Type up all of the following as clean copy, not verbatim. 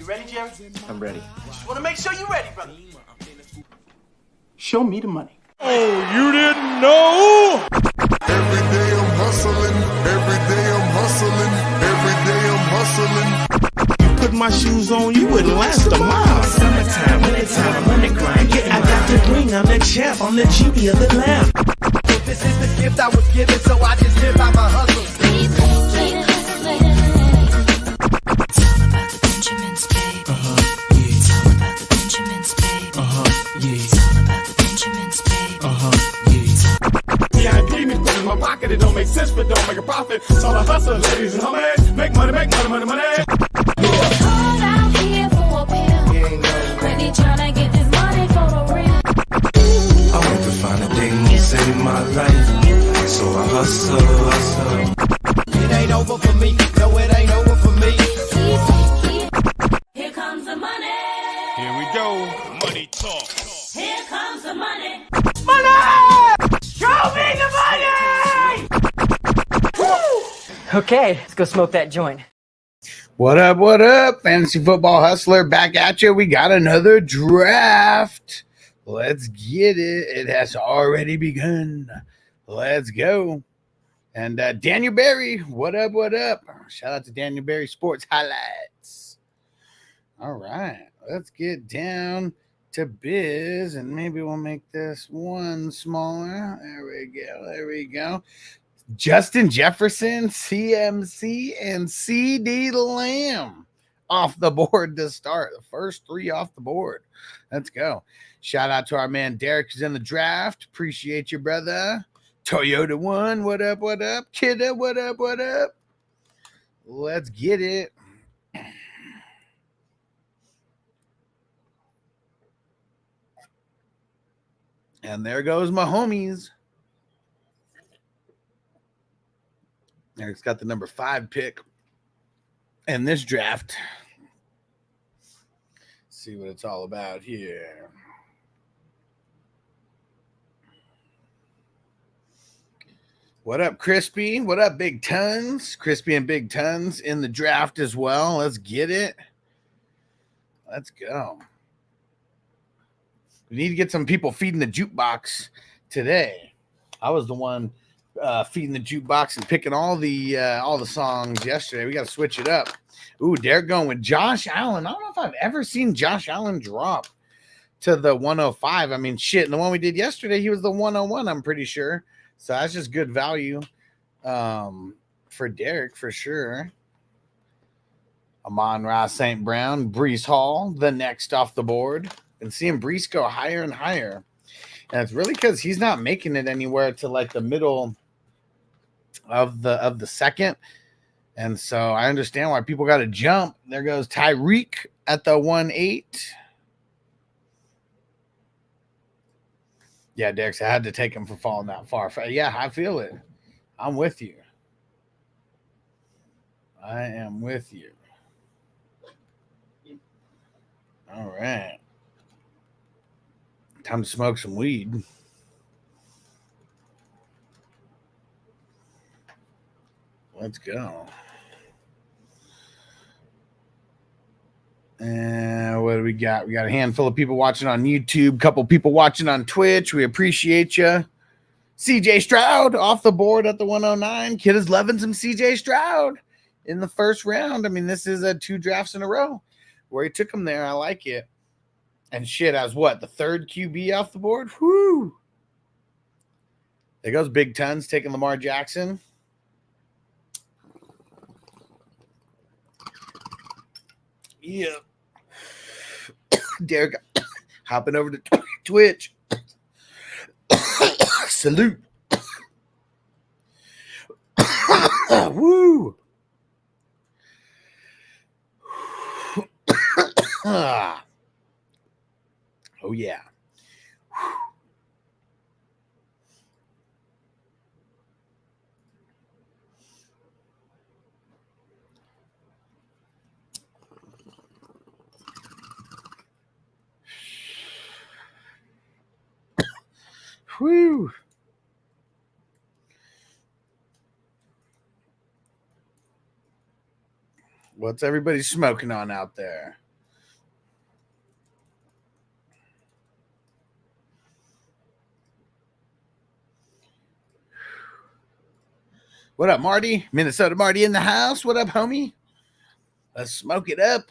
You ready, Jerry? I'm ready. Just want to make sure you're ready, brother. Show me the money. Oh, you didn't know? Every day I'm hustling. Every day I'm hustling. Every day I'm hustling. You put my shoes on, you wouldn't last a mile. Summertime, wintertime, I'm on the grind. Yeah, I got the ring, I'm the champ, I'm the genie of the lamp. This is the gift I was given, so I just live by my hustle. My pocket, it don't make sense, but don't make a profit. It's all a hustle, ladies and homies. Make money, money. Called out here for a pill. Really tryna get this money for the real. I want to find a thing to save my life, so I hustle. It ain't over for me. No, it ain't over for me. Here comes the money. Here we go. Money talk. Here comes the money. Show me the money! Okay, let's go smoke that joint. What up, Fantasy Football Hustler? Back at you. We got another draft. Let's get it. It has already begun. Let's go. And Daniel Berry, what up? Shout out to Daniel Berry Sports Highlights. All right, let's get down to biz, and maybe we'll make this one smaller. There we go. Justin Jefferson, CMC, and CD Lamb off the board to start. The first three off the board. Let's go. Shout out to our man Derek, who's in the draft. Appreciate you, brother. Toyota One, what up? Kidda, what up? Let's get it. And there goes my homies. Eric's got the number 5 pick in this draft. Let's see what it's all about here. What up, Crispy? What up, Big Tons? Crispy and Big Tons in the draft as well. Let's get it. Let's go. We need to get some people feeding the jukebox today. I was the one feeding the jukebox and picking all the songs yesterday. We got to switch it up. Ooh, Derek going with Josh Allen. I don't know if I've ever seen Josh Allen drop to the 105. I mean, shit, and the one we did yesterday, he was the 101, I'm pretty sure. So that's just good value for Derek for sure. Amon-Ra St. Brown, Breece Hall, the next off the board. And seeing Breece go higher and higher. And it's really because he's not making it anywhere to like the middle of the second. And so I understand why people got to jump. There goes Tyreek at the 1-8. Yeah, Derek, I had to take him for falling that far. Yeah, I feel it. I'm with you. I am with you. All right. Time to smoke some weed. Let's go. And what do we got? We got a handful of people watching on YouTube, couple people watching on Twitch. We appreciate you. CJ Stroud off the board at the 109. Kid is loving some CJ Stroud in the first round. I mean, this is 2 drafts in a row where he took him there. I like it. And shit, as what? The 3rd QB off the board? Whoo! There goes Big Tons taking Lamar Jackson. Yeah. Derek hopping over to Twitch. Salute. Woo! Oh, yeah. Whew. What's everybody smoking on out there? What up, Marty? Minnesota Marty in the house. What up, homie? Let's smoke it up.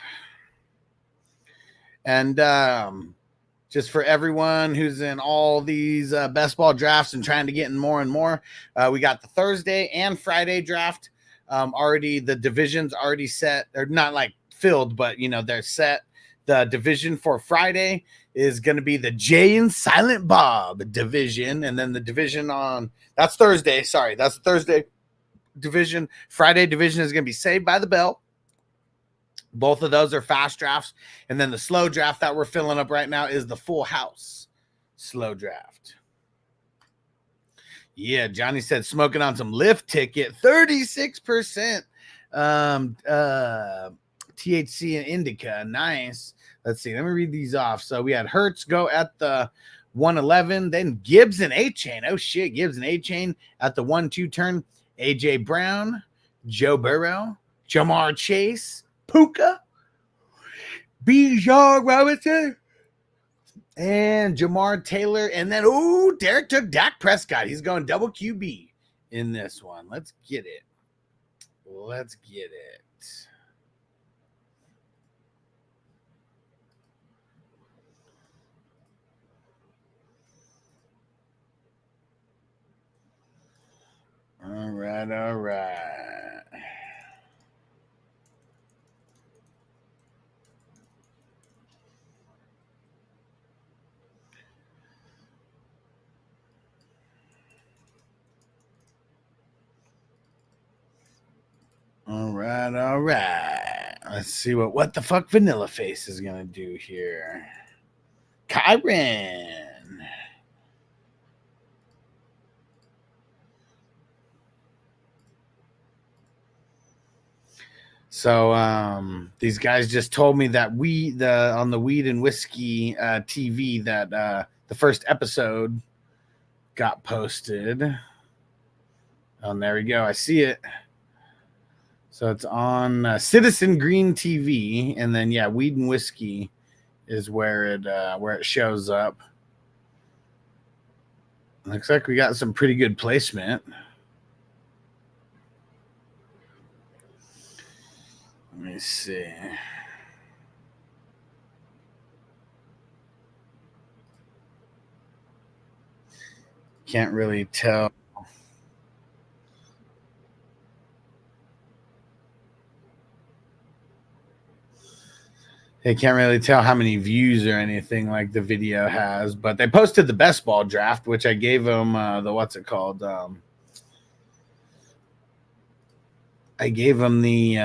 And just for everyone who's in all these best ball drafts and trying to get in more and more, we got the Thursday and Friday draft. Already the divisions already set. They're not like filled, but you know they're set. The division for Friday is going to be the Jay and Silent Bob division, and then the division on that's Thursday. Sorry, that's the Thursday division. Friday division is going to be Saved by the Bell. Both of those are fast drafts. And then the slow draft that we're filling up right now is the Full House slow draft. Yeah, Johnny said smoking on some lift ticket, 36% THC and indica. Nice. Let's see. Let me read these off. So we had Hertz go at the 111, then Gibbs and A-Chain. Oh, shit. Gibbs and A-Chain at the 1-2 turn. A.J. Brown, Joe Burrow, Jamar Chase, Puka, Bijan Robinson, and Jamar Taylor. And then, Derek took Dak Prescott. He's going double QB in this one. Let's get it. Let's get it. All right, all right. All right, all right. Let's see what the fuck Vanilla Face is gonna do here. Kyron. So these guys just told me that on the Weed and Whiskey TV that the first episode got posted. Oh, there we go. I see it. So it's on Citizen Green TV, and then yeah, Weed and Whiskey is where it shows up. Looks like we got some pretty good placement. Let me see. Can't really tell. They can't really tell how many views or anything like the video has, but they posted the best ball draft, which I gave them what's it called? I gave them the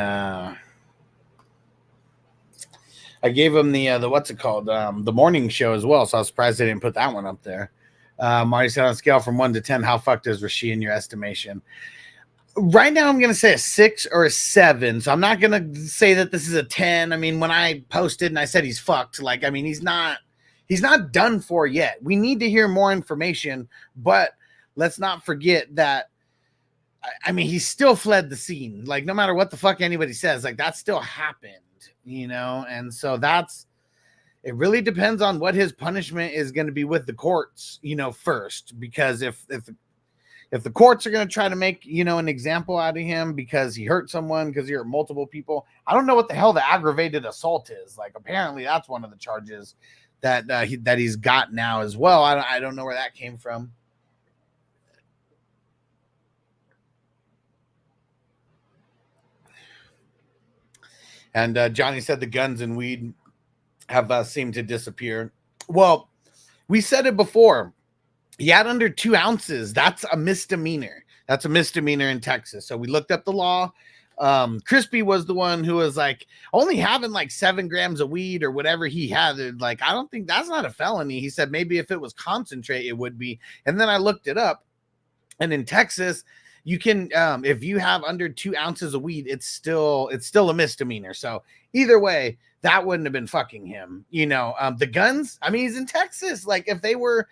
what's it called? The morning show as well. So I was surprised they didn't put that one up there. Marty said on a scale from 1 to 10, how fucked is Rasheed in your estimation? Right now, I'm going to say a 6 or a 7. So I'm not going to say that this is a 10. I mean, when I posted and I said he's fucked, like, I mean, he's not done for yet. We need to hear more information, but let's not forget that, I mean, he still fled the scene. Like, no matter what the fuck anybody says, like, that still happened, you know? And so it really depends on what his punishment is going to be with the courts, you know, first, because if the courts are going to try to make, you know, an example out of him because he hurt someone, because he hurt multiple people, I don't know what the hell the aggravated assault is. Like, apparently that's one of the charges that he's got now as well. I don't know where that came from. And Johnny said the guns and weed have seemed to disappear. Well, we said it before. He had under 2 ounces. That's a misdemeanor. That's a misdemeanor in Texas. So we looked up the law. Crispy was the one who was like only having like 7 grams of weed or whatever he had. Like, I don't think that's not a felony. He said maybe if it was concentrate, it would be. And then I looked it up. And in Texas, you can, if you have under 2 ounces of weed, it's still a misdemeanor. So either way, that wouldn't have been fucking him, you know. The guns, I mean, he's in Texas. Like, if they were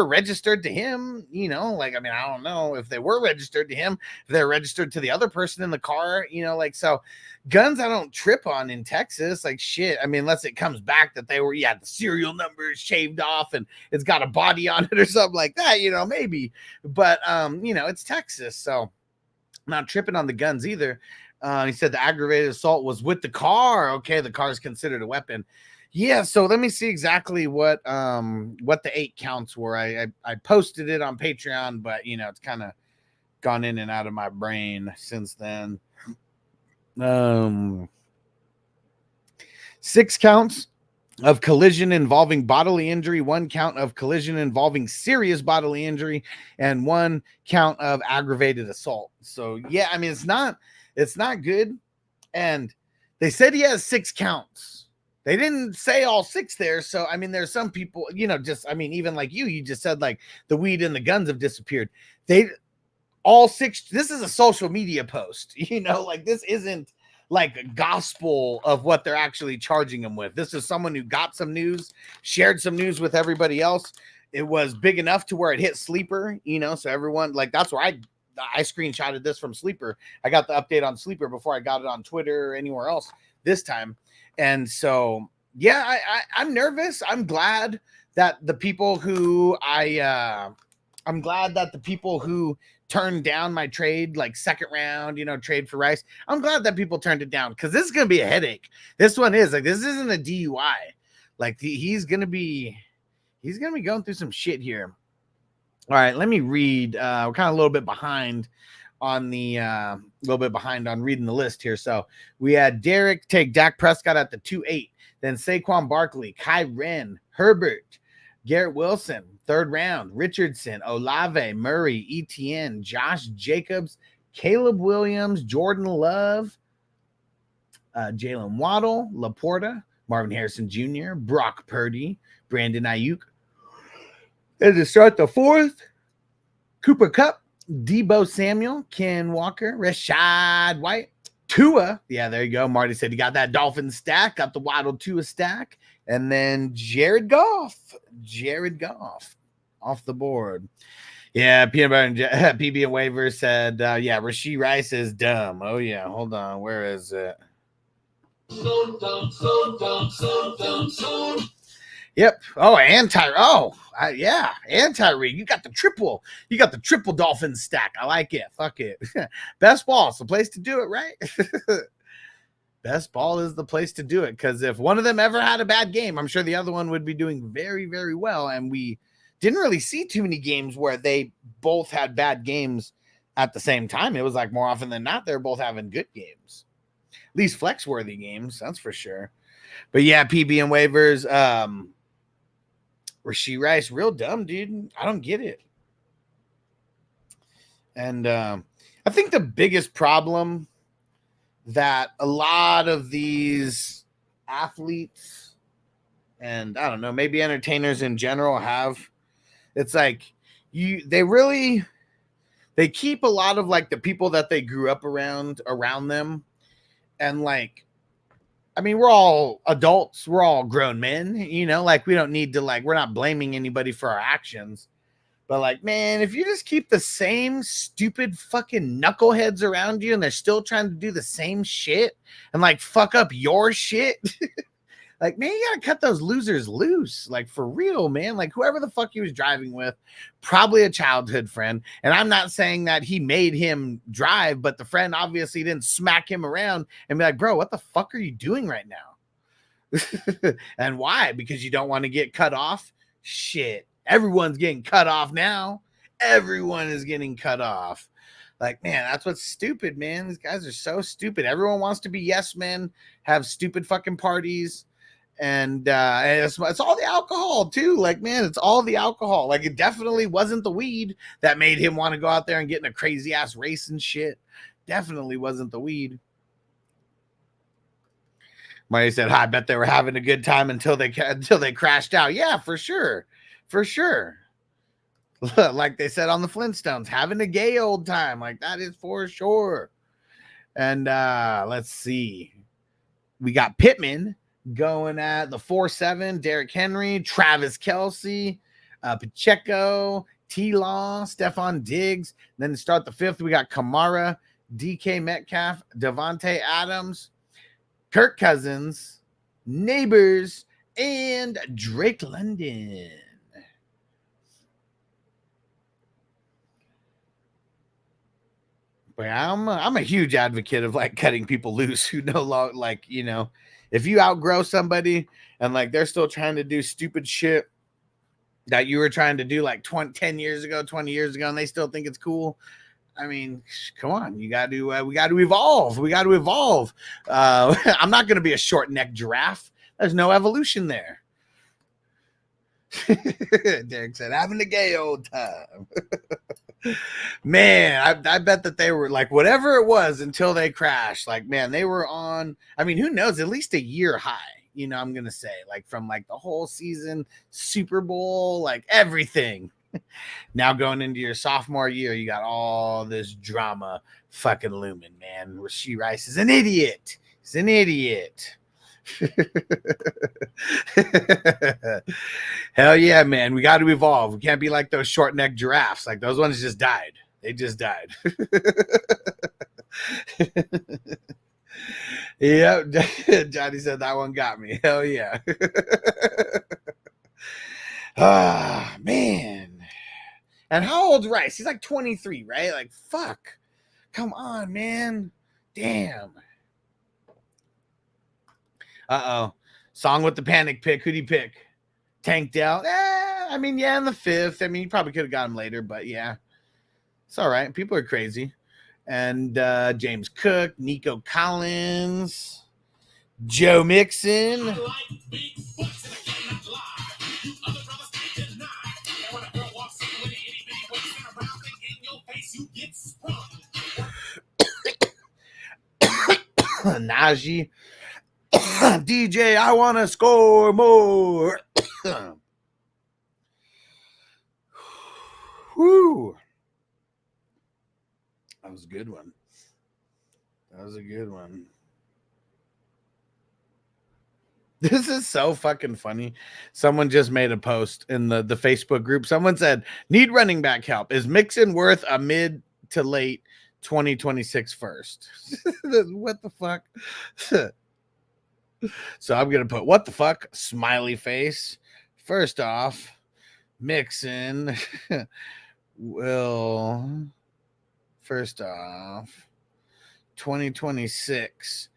registered to him, you know, like, I mean, I don't know if they were registered to him, if they're registered to the other person in the car, you know, like, so guns I don't trip on in Texas, like, shit. I mean, unless it comes back that they were, the serial numbers shaved off and it's got a body on it or something like that, you know, maybe. But you know, it's Texas, so Not tripping on the guns either. He said the aggravated assault was with the car. Okay, the car is considered a weapon. Yeah, so let me see exactly what the 8 counts were. I posted it on Patreon, but you know, it's kind of gone in and out of my brain since then. 6 counts of collision involving bodily injury, 1 count of collision involving serious bodily injury, and 1 count of aggravated assault. So yeah, I mean, it's not good. And they said he has 6 counts. They didn't say all 6 there. So I mean, there's some people, you know, just, I mean, even like you just said like the weed and the guns have disappeared. They all 6, this is a social media post, you know, like this isn't like a gospel of what they're actually charging him with. This is someone who got some news, shared some news with everybody else. It was big enough to where it hit Sleeper, you know, so everyone, like, that's where I screenshotted this from Sleeper. I got the update on Sleeper before I got it on Twitter or anywhere else this time. And so, yeah, I'm nervous. I'm glad that the people who turned down my trade, like second round, you know, trade for Rice. I'm glad that people turned it down because this is going to be a headache. This one is like, this isn't a DUI. Like he's going to be going through some shit here. All right, let me read. We're kind of a little bit behind on reading the list here. So we had Derek take Dak Prescott at the 2-8, then Saquon Barkley, Kai Wren, Herbert, Garrett Wilson, 3rd round, Richardson, Olave, Murray, Etienne, Josh Jacobs, Caleb Williams, Jordan Love, Jalen Waddle, Laporta, Marvin Harrison Jr., Brock Purdy, Brandon Ayuk. And to start the 4th, Cooper Kupp, Debo Samuel, Ken Walker, Rashad White, Tua. Yeah, there you go. Marty said he got that Dolphins stack, got the Waddle Tua stack. And then Jared Goff off the board. Yeah, Peanut Butter and PB and Waver said, yeah, Rashee Rice is dumb. Oh, yeah. Hold on. Where is it? So dumb. Yep. Oh, and Tyreek. Oh, yeah. And Tyreek. You got the triple. You got the triple Dolphins stack. I like it. Fuck it. Best ball. It's the place to do it, right? Best ball is the place to do it, because if one of them ever had a bad game, I'm sure the other one would be doing very, very well. And we didn't really see too many games where they both had bad games at the same time. It was like more often than not, they're both having good games, at least flex-worthy games. That's for sure. But yeah, PB and waivers. Rashee Rice, real dumb, dude. I don't get it. And I think the biggest problem that a lot of these athletes and I don't know, maybe entertainers in general have, it's like they keep a lot of like the people that they grew up around them. And like, I mean, we're all adults, we're all grown men, you know, like we don't need to, like, we're not blaming anybody for our actions. But like, man, if you just keep the same stupid fucking knuckleheads around you and they're still trying to do the same shit and like fuck up your shit, like, man, you gotta cut those losers loose. Like, for real, man. Like, whoever the fuck he was driving with, probably a childhood friend. And I'm not saying that he made him drive, but the friend obviously didn't smack him around and be like, bro, what the fuck are you doing right now? And why? Because you don't want to get cut off? Shit. Everyone's getting cut off now. Everyone is getting cut off. Like, man, that's what's stupid, man. These guys are so stupid. Everyone wants to be yes men, have stupid fucking parties. And it's all the alcohol too. Like, man, it's all the alcohol. Like, it definitely wasn't the weed that made him want to go out there and get in a crazy ass race and shit. Definitely wasn't the weed. Marty said, I bet they were having a good time until they crashed out. Yeah, for sure. For sure. Like they said on the Flintstones, having a gay old time. Like, that is for sure. And let's see. We got Pittman going at the 4-7, Derrick Henry, Travis Kelce, Pacheco, T-Law, Stephon Diggs. Then to start the 5th, we got Kamara, DK Metcalf, Devontae Adams, Kirk Cousins, Neighbors, and Drake London. But I'm a huge advocate of like cutting people loose who no longer like, you know, if you outgrow somebody and like they're still trying to do stupid shit that you were trying to do like 10 years ago, 20 years ago, and they still think it's cool. I mean, come on, we got to evolve. We got to evolve. I'm not going to be a short neck giraffe. There's no evolution there. Derek said, having a gay old time. Man, I bet that they were like whatever it was until they crashed. Like, man, they were on, I mean, who knows, at least a year high. You know, I'm going to say like from like the whole season, Super Bowl, like everything. Now going into your sophomore year, you got all this drama fucking looming, man. Rashee Rice is an idiot. He's an idiot. Hell yeah, man. We got to evolve. We can't be like those short neck giraffes. Like those ones just died. They just died. Yep. Johnny said that one got me. Hell yeah. Ah, man. And how old's Rice? He's like 23, right? Like, fuck. Come on, man. Damn. Uh-oh. Song with the panic pick. Who'd he pick? Tank Dell? I mean, yeah, in the 5th. I mean, you probably could have got him later, but yeah. It's all right. People are crazy. And James Cook, Nico Collins, Joe Mixon. Najee. DJ, I want to score more. Whew. That was a good one. That was a good one. This is so fucking funny. Someone just made a post in the Facebook group. Someone said, need running back help. Is Mixon worth a mid to late 2026 first? What the fuck? So I'm going to put what the fuck? Smiley face. First off, Mixon will, first off, 2026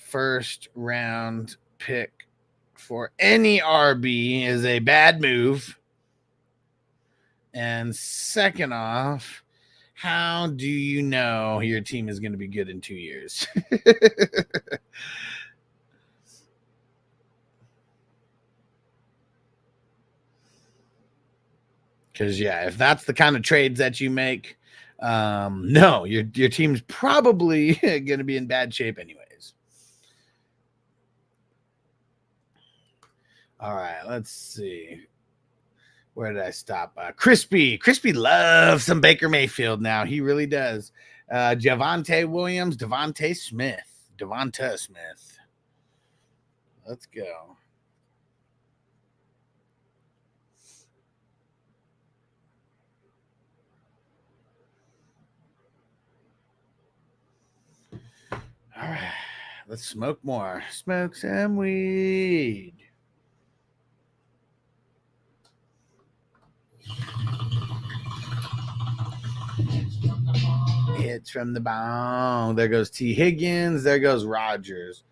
first round pick for any RB is a bad move. And second off, how do you know your team is going to be good in 2 years? Because, yeah, if that's the kind of trades that you make, no, your team's probably going to be in bad shape anyways. All right, let's see. Where did I stop? Crispy loves some Baker Mayfield now. He really does. Javonte Williams, Devonta Smith. Let's go. All right, let's smoke more. Smoke some weed. Hits from the bong. There goes T. Higgins. There goes Rodgers.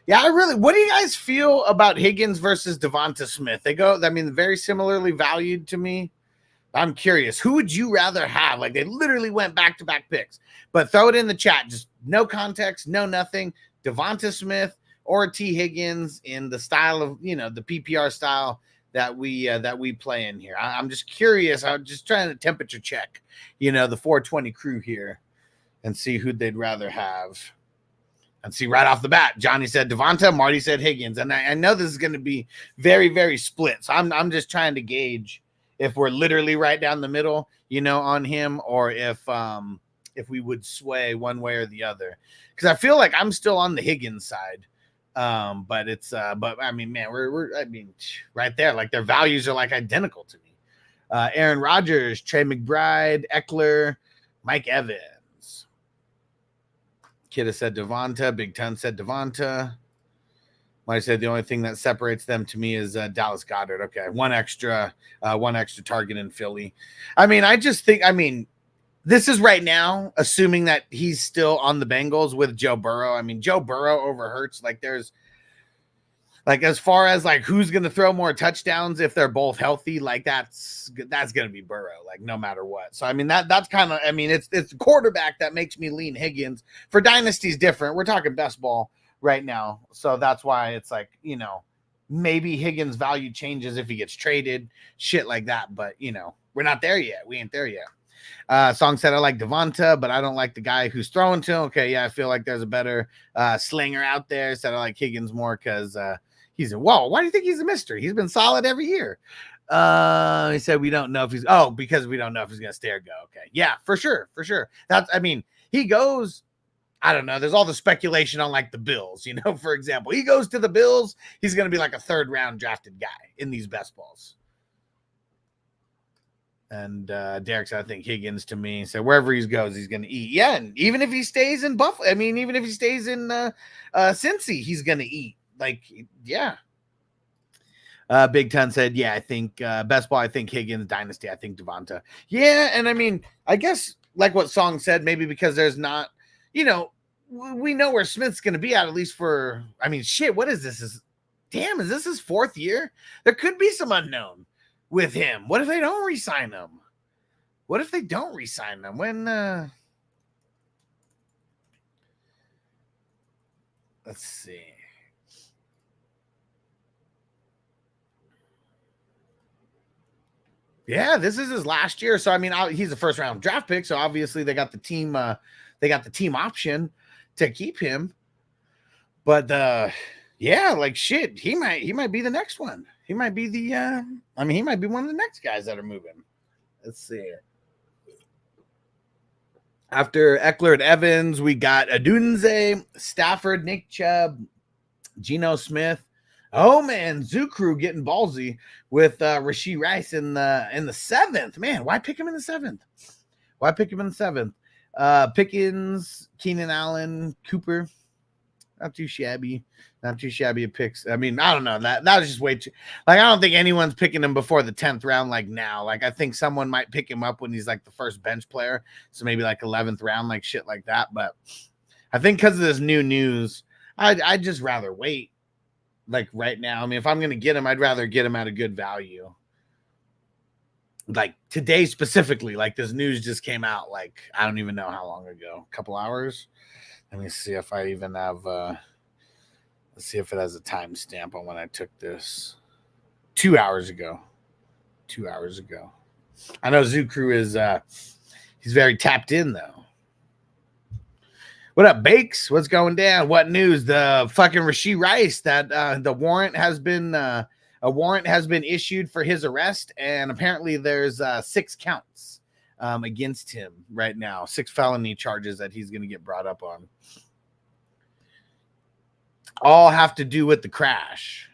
Yeah, what do you guys feel about Higgins versus Devonta Smith? They go, I mean, very similarly valued to me. I'm curious. Who would you rather have? Like, they literally went back-to-back picks. But throw it in the chat. Just no context, no nothing. Devonta Smith or T. Higgins in the style of, you know, the PPR style that we play in here. I'm just curious. I'm just trying to temperature check, you know, the 420 crew here and see who they'd rather have. And see right off the bat, Johnny said Devonta, Marty said Higgins. And I know this is going to be very, very split. So I'm just trying to gauge if we're literally right down the middle, you know, on him, or if we would sway one way or the other. Because I feel like I'm still on the Higgins side. But I mean, man, we're right there. Like, their values are like identical to me. Aaron Rodgers, Trey McBride, Eckler, Mike Evans. Kidda said Devonta. Big Ton said Devonta. Like I said, the only thing that separates them to me is Dallas Goedert. Okay, one extra target in Philly. I mean, I just think, this is right now, assuming that he's still on the Bengals with Joe Burrow. I mean, Joe Burrow over Hurts. Like, there's like, as far as like who's going to throw more touchdowns if they're both healthy, like that's going to be Burrow, like no matter what. So I mean that's kind of, I mean it's the quarterback that makes me lean Higgins. For Dynasty's different. We're talking best ball right now, so that's why it's like, you know, maybe Higgins' value changes if he gets traded, shit like that. But you know, we're not there yet. We ain't there yet. Song said I like Devonta, but I don't like the guy who's throwing to him. Okay, yeah, I feel like there's a better slinger out there. Said I like Higgins more because he's a whoa. Why do you think he's a mystery? He's been solid every year. He said we don't know if he's because we don't know if he's gonna stay or go. Okay, yeah, for sure. That's, I mean, he goes. I don't know. There's all the speculation on like the Bills, you know, for example, he goes to the Bills. He's gonna be like a 3rd round drafted guy in these best balls. And Derek said, I think Higgins to me. So wherever he goes, he's going to eat. Yeah, and even if he stays in Buffalo, I mean, even if he stays in Cincy, he's going to eat. Like, yeah. Big Ton said, yeah, I think best ball, I think Higgins, Dynasty, I think Devonta. Yeah, and I mean, I guess like what Song said, maybe because there's not, you know, we know where Smith's going to be at least for, I mean, shit, what is this? Is this his 4th year? There could be some unknown with him. What if they don't re-sign him? When let's see. Yeah, this is his last year. So I mean, he's a 1st round draft pick. So obviously they got the team option to keep him. But yeah, like shit, he might be the next one. He might be the he might be one of the next guys that are moving. Let's see. After Eckler and Evans, we got Adunze, Stafford, Nick Chubb, Geno Smith. Oh man, Zukru getting ballsy with Rashee Rice in the 7th. Man, why pick him in the 7th? Pickens, Keenan Allen, Cooper. Not too shabby of picks. I mean, I don't know. That was just way too, like, I don't think anyone's picking him before the 10th round like now. Like, I think someone might pick him up when he's like the first bench player. So maybe like 11th round, like shit like that. But I think because of this new news, I'd just rather wait. Like right now. I mean, if I'm going to get him, I'd rather get him at a good value. Like today specifically, like this news just came out, like, I don't even know how long ago, a couple hours. Let me see if I even have, let's see if it has a timestamp on when I took this. 2 hours ago. I know Zukru is, he's very tapped in though. What up, Bakes? What's going down? What news? The fucking Rashee Rice that the warrant has been, a warrant has been issued for his arrest. And apparently there's 6 counts against him right now. 6 felony charges that he's going to get brought up on. All have to do with the crash.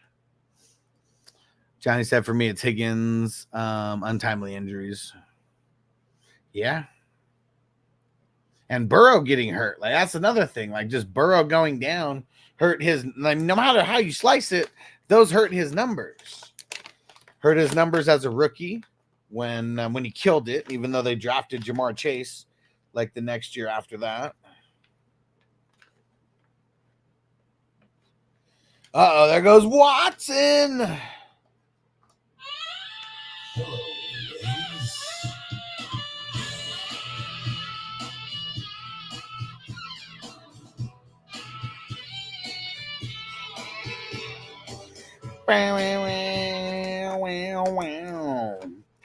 Johnny said, for me, it's Higgins, untimely injuries. Yeah. And Burrow getting hurt. Like, that's another thing. Like, just Burrow going down hurt his, like, no matter how you slice it, those hurt his numbers. Hurt his numbers as a rookie when he killed it, even though they drafted Jamar Chase like the next year after that. Uh-oh, there goes Watson.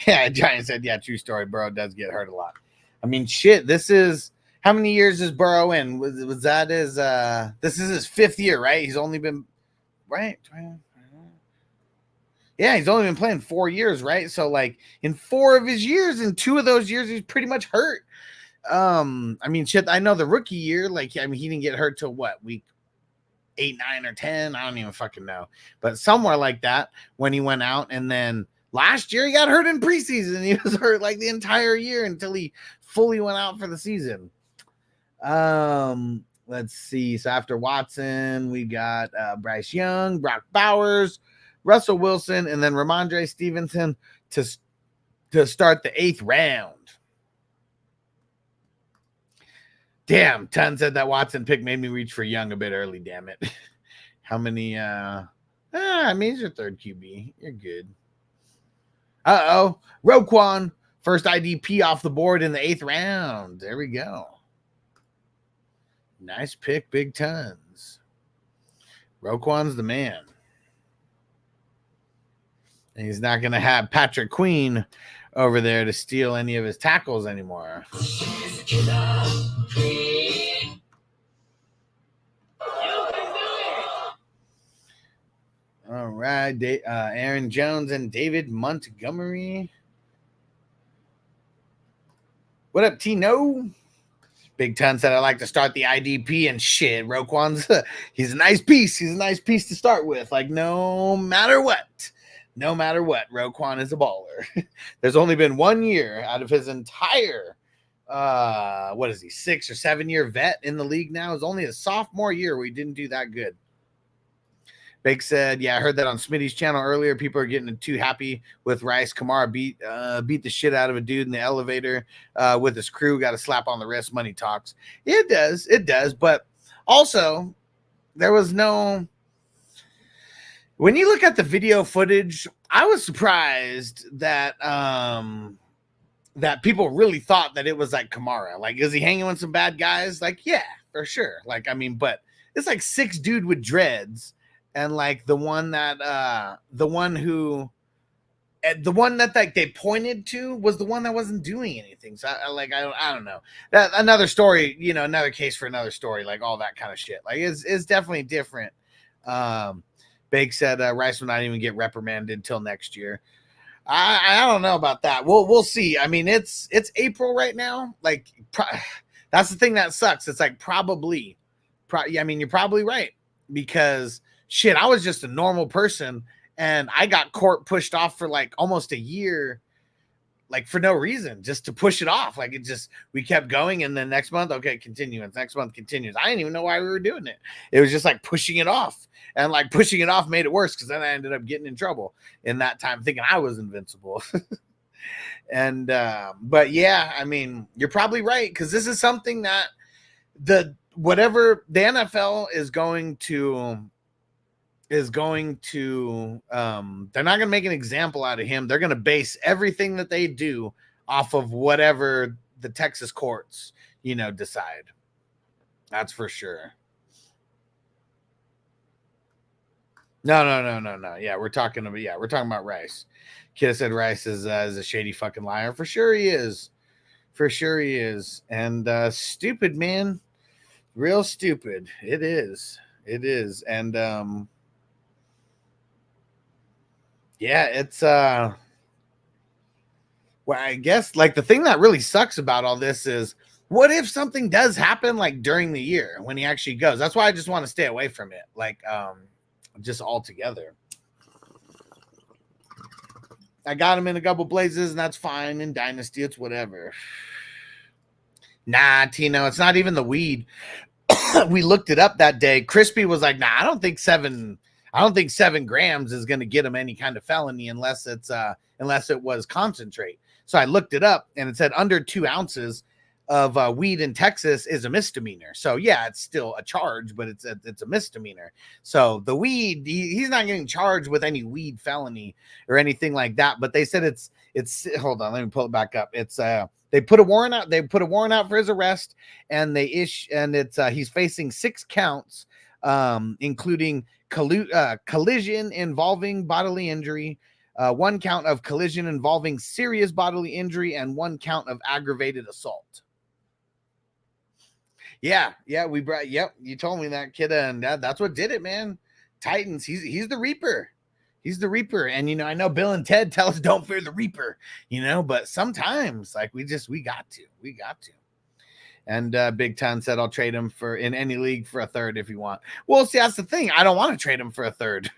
Yeah, Giant said, yeah, true story. Burrow does get hurt a lot. I mean, shit, this is, how many years is Burrow in? Was that his, this is his 5th year, right? He's only been, right? Yeah, he's only been playing 4 years, right? So, like, in 4 of his years, in 2 of those years, he's pretty much hurt. I mean, shit, I know the rookie year, like, I mean, he didn't get hurt till what, week 8, 9, or 10? I don't even fucking know. But somewhere like that when he went out. And then last year he got hurt in preseason. He was hurt like the entire year until he fully went out for the season. Let's see. So after Watson, we got Bryce Young, Brock Bowers, Russell Wilson, and then Ramondre Stevenson to start the 8th round. Damn, Ton said that Watson pick made me reach for Young a bit early, damn it. How many I mean, he's your third QB. You're good. Uh-oh. Roquan, first IDP off the board in the 8th round. There we go. Nice pick, Big Tons. Roquan's the man. And he's not going to have Patrick Queen over there to steal any of his tackles anymore. All right, Aaron Jones and David Montgomery. What up, Tino? Big Ton said, I like to start the IDP and shit. Roquan's, he's a nice piece. He's a nice piece to start with. Like, no matter what, Roquan is a baller. There's only been 1 year out of his entire, 6 or 7 year vet in the league now. It's only a sophomore year where he didn't do that good. Bake said, yeah, I heard that on Smitty's channel earlier. People are getting too happy with Rice. Kamara beat the shit out of a dude in the elevator with his crew. Got a slap on the wrist. Money talks. It does. But also, there was no... When you look at the video footage, I was surprised that that people really thought that it was like Kamara. Like, is he hanging with some bad guys? Like, yeah, for sure. Like, I mean, but it's like 6 dude with dreads. And like the one that like they pointed to was the one that wasn't doing anything. So I don't know. That another story, you know, another case for another story, like all that kind of shit. Like it's definitely different. Bake said Rice will not even get reprimanded until next year. I don't know about that. We'll see. I mean, it's April right now. Like that's the thing that sucks. It's like probably. I mean, you're probably right because. Shit, I was just a normal person and I got court pushed off for like almost a year, like for no reason, just to push it off. Like we kept going and then next month, okay, continuance, next month continues. I didn't even know why we were doing it. It was just like pushing it off and like pushing it off made it worse because then I ended up getting in trouble in that time thinking I was invincible. And, but yeah, I mean, you're probably right because this is something that the NFL is going to they're not going to make an example out of him. They're going to base everything that they do off of whatever the Texas courts, you know, decide. That's for sure. No. Yeah, we're talking about Rice. Kid said Rice is a shady fucking liar. For sure he is. And stupid, man. Real stupid. It is. And yeah, it's well, I guess like the thing that really sucks about all this is what if something does happen like during the year when he actually goes? That's why I just want to stay away from it, like just altogether. I got him in a couple places, and that's fine. In Dynasty, it's whatever. Nah, Tino, it's not even the weed. We looked it up that day. Crispy was like, nah, I don't think 7 grams is going to get him any kind of felony unless it was concentrate. So I looked it up and it said under 2 ounces of weed in Texas is a misdemeanor. So yeah, it's still a charge, but it's a misdemeanor. So the weed, he's not getting charged with any weed felony or anything like that. But they said it's hold on, let me pull it back up. It's they put a warrant out. They put a warrant out for his arrest, and he's facing 6 counts, including collision involving bodily injury, 1 count of collision involving serious bodily injury, and 1 count of aggravated assault. Yeah, you told me that, kid, and that's what did it, man. Titans, he's the Reaper. He's the Reaper. And, you know, I know Bill and Ted tell us don't fear the Reaper, you know, but sometimes like we got to. And Big Ton said, I'll trade him in any league for a third if you want. Well, see, that's the thing. I don't want to trade him for a third.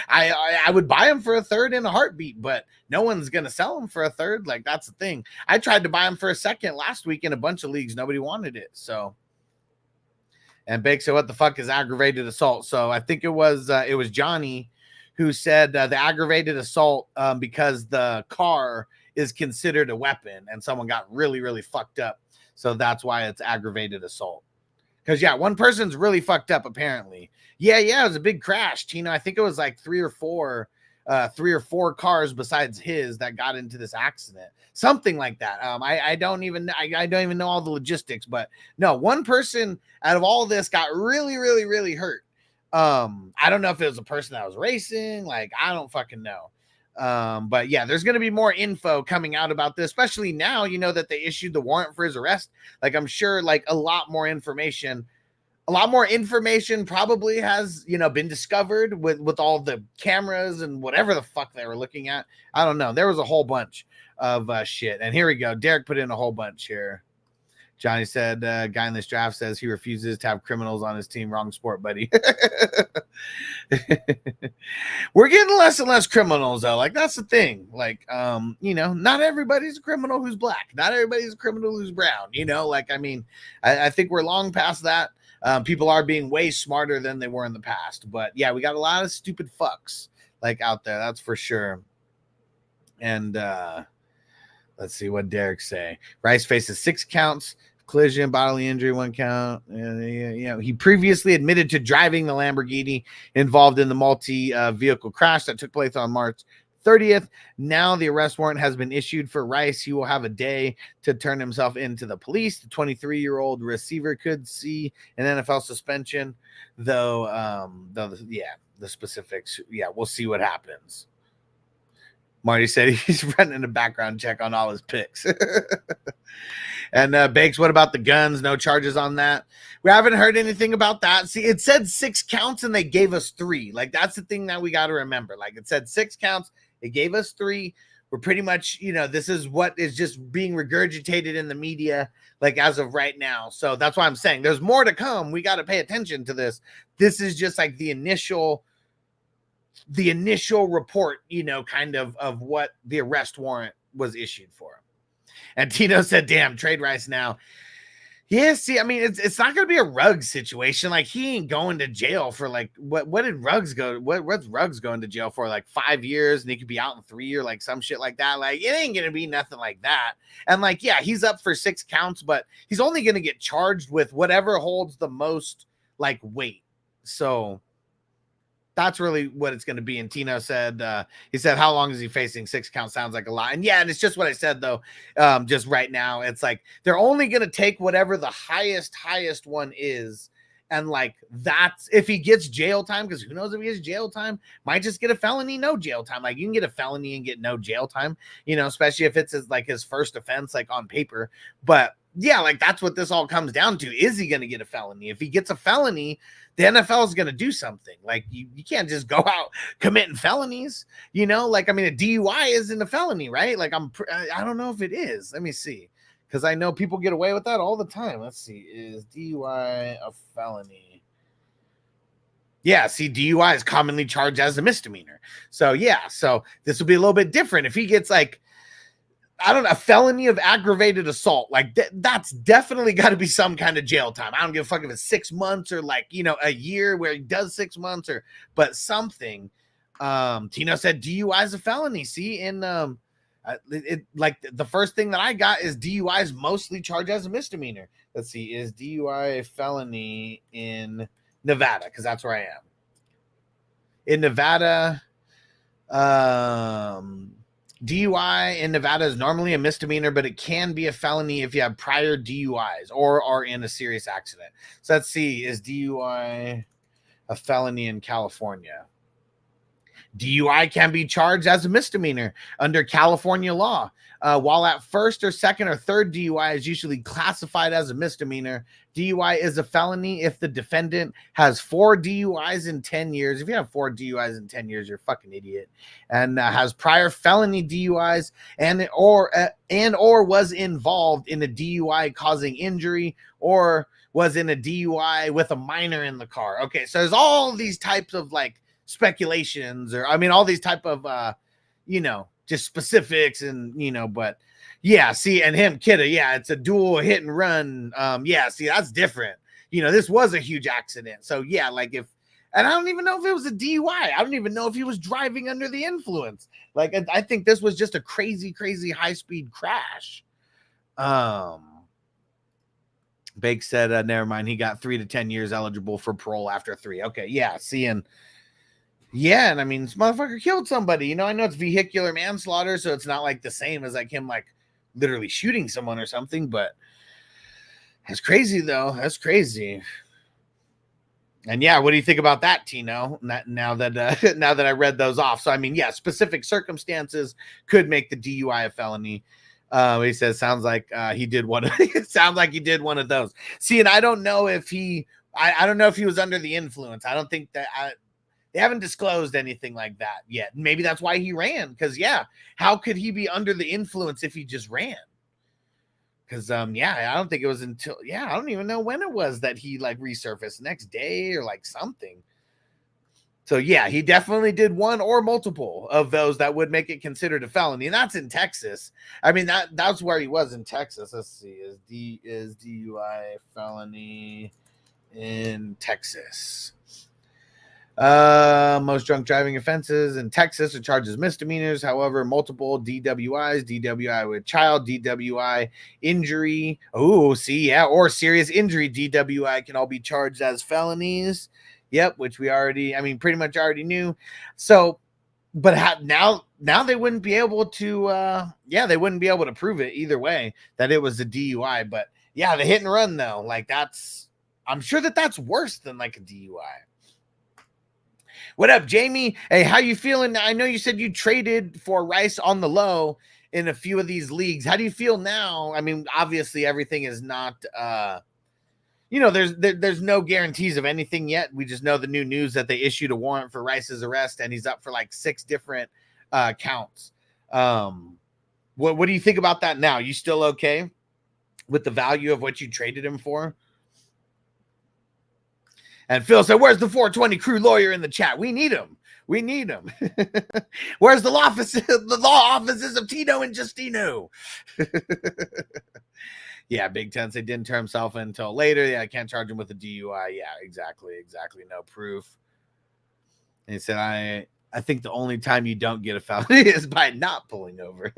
I would buy him for a third in a heartbeat, but no one's going to sell him for a third. Like, that's the thing. I tried to buy him for a second last week in a bunch of leagues. Nobody wanted it. So, and Big said, what the fuck is aggravated assault? So I think it was Johnny who said the aggravated assault because the car is considered a weapon and someone got really, really fucked up. So that's why it's aggravated assault. Because, yeah, one person's really fucked up, apparently. Yeah, it was a big crash, Tina. I think it was like three or four cars besides his that got into this accident. Something like that. I don't even know all the logistics, but no, one person out of all of this got really, really, really hurt. I don't know if it was a person that was racing. Like, I don't fucking know. But yeah, there's going to be more info coming out about this, especially now, you know, that they issued the warrant for his arrest. Like, I'm sure like a lot more information probably has, you know, been discovered with all the cameras and whatever the fuck they were looking at. I don't know. There was a whole bunch of shit. And here we go. Derek put in a whole bunch here. Johnny said, guy in this draft says he refuses to have criminals on his team. Wrong sport, buddy. We're getting less and less criminals, though. Like, that's the thing. Like, you know, not everybody's a criminal who's black. Not everybody's a criminal who's brown. You know, like, I mean, I think we're long past that. People are being way smarter than they were in the past. But, yeah, we got a lot of stupid fucks, like, out there. That's for sure. And, let's see what Derek say. Rice faces 6 counts, collision, bodily injury, 1 count. You know, he previously admitted to driving the Lamborghini involved in the multi-vehicle crash that took place on March 30th. Now the arrest warrant has been issued for Rice. He will have a day to turn himself into the police. The 23-year-old receiver could see an NFL suspension, though. The specifics. Yeah, we'll see what happens. Marty said he's running a background check on all his picks. And Bakes, what about the guns? No charges on that. We haven't heard anything about that. See, it said 6 counts and they gave us 3. Like, that's the thing that we got to remember. Like, it said 6 counts. It gave us 3. We're pretty much, you know, this is what is just being regurgitated in the media, like, as of right now. So that's why I'm saying there's more to come. We got to pay attention to this. This is just like the initial report, you know, kind of what the arrest warrant was issued for. And Tino said, damn, trade Rice now. Yeah, see, I mean, it's not going to be a Ruggs situation. Like, he ain't going to jail for, like, what did Ruggs go? What's Ruggs going to jail for? Like 5 years, and he could be out in 3 or like some shit like that. Like, it ain't going to be nothing like that. And like, yeah, he's up for 6 counts, but he's only going to get charged with whatever holds the most like weight. So that's really what it's going to be. And Tino said, he said, how long is he facing? 6 counts sounds like a lot. And yeah, and it's just what I said, though. Just right now, it's like they're only going to take whatever the highest one is. And like, that's if he gets jail time, because who knows if he gets jail time, might just get a felony, no jail time. Like, you can get a felony and get no jail time, you know, especially if it's his first offense, like on paper. But yeah, like, that's what this all comes down to. Is he going to get a felony? If he gets a felony, the NFL is going to do something. Like, you can't just go out committing felonies, you know? Like, I mean, a DUI isn't a felony, right? Like, I don't know if it is. Let me see. Because I know people get away with that all the time. Let's see. Is DUI a felony? Yeah, see, DUI is commonly charged as a misdemeanor. So, yeah. So, this will be a little bit different. If he gets, like, I don't know, a felony of aggravated assault, like that's definitely got to be some kind of jail time. I don't give a fuck if it's 6 months or like, you know, a year where he does 6 months but something. Tino said DUI is a felony. See, in like the first thing that I got is DUI is mostly charged as a misdemeanor. Let's see, is DUI a felony in Nevada? Because that's where I am. In Nevada, DUI in Nevada is normally a misdemeanor, but it can be a felony if you have prior DUIs or are in a serious accident. So let's see, is DUI a felony in California? DUI can be charged as a misdemeanor under California law. While at first or second or third DUI is usually classified as a misdemeanor, DUI is a felony if the defendant has 4 DUIs in 10 years. If you have 4 DUIs in 10 years, you're a fucking idiot. And has prior felony DUIs and or was involved in a DUI causing injury or was in a DUI with a minor in the car. Okay, so there's all these types of like speculations, or I mean all these type of you know, just specifics, and you know, but yeah, see, and him Kidda, yeah, it's a dual hit and run. Yeah, see, that's different. You know, this was a huge accident. So yeah, like and I don't even know if it was a DUI. I don't even know if he was driving under the influence. Like, I think this was just a crazy high-speed crash. Bake said, never mind. He got 3 to 10 years eligible for parole after 3. Okay, yeah, seeing. Yeah, and I mean, this motherfucker killed somebody. You know, I know it's vehicular manslaughter, so it's not like the same as like him like literally shooting someone or something, but that's crazy though. That's crazy. And yeah, what do you think about that, Tino? Now that now that I read those off. So I mean, yeah, specific circumstances could make the DUI a felony. He says sounds like he did one. It sounds like he did one of those. See, and I don't know if he. I don't know if he was under the influence. I don't think that. They haven't disclosed anything like that yet. Maybe that's why he ran. Because yeah, how could he be under the influence if he just ran? Because yeah, I don't think it was until I don't even know when it was that he like resurfaced, next day or like something. So yeah, he definitely did one or multiple of those that would make it considered a felony, and that's in Texas. I mean that's where he was in Texas. Let's see, is DUI felony in Texas? Most drunk driving offenses in Texas are charged as misdemeanors. However, multiple DWIs, DWI with child, DWI injury, or serious injury DWI can all be charged as felonies. Yep, which we already, I mean, pretty much already knew. So, but now they wouldn't be able to, they wouldn't be able to prove it either way that it was a DUI. But yeah, the hit and run though, like I'm sure that's worse than like a DUI. What up, Jamie? Hey, how you feeling? I know you said you traded for Rice on the low in a few of these leagues. How do you feel now? I mean, obviously everything is not, there's no guarantees of anything yet. We just know the new news that they issued a warrant for Rice's arrest, and he's up for like 6 different counts. What do you think about that now? You still okay with the value of what you traded him for? And Phil said, where's the 420 crew lawyer in the chat? We need him. We need him. Where's the law offices of Tino and Justino? Yeah, Big Ten said didn't turn himself in until later. Yeah, I can't charge him with a DUI. Yeah, exactly. No proof. And he said, I think the only time you don't get a felony is by not pulling over.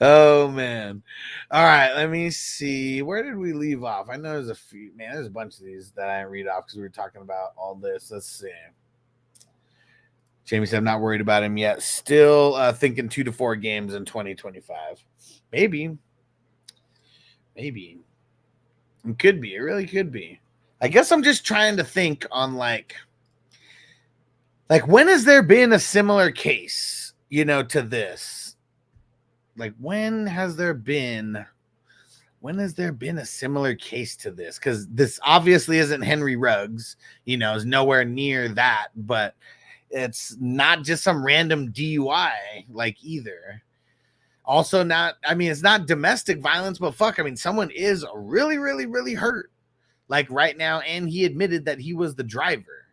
Oh, man. All right, let me see. Where did we leave off? I know there's a few. Man, there's a bunch of these that I didn't read off because we were talking about all this. Let's see. Jamie said, I'm not worried about him yet. Still thinking 2 to 4 games in 2025. Maybe. It could be. It really could be. I guess I'm just trying to think on like when has there been a similar case, to this? Like, when has there been a similar case to this? Because this obviously isn't Henry Ruggs, is nowhere near that, but it's not just some random DUI, like, either. Also not, I mean, it's not domestic violence, but fuck, I mean, someone is really, really, really hurt, like, right now, and he admitted that he was the driver.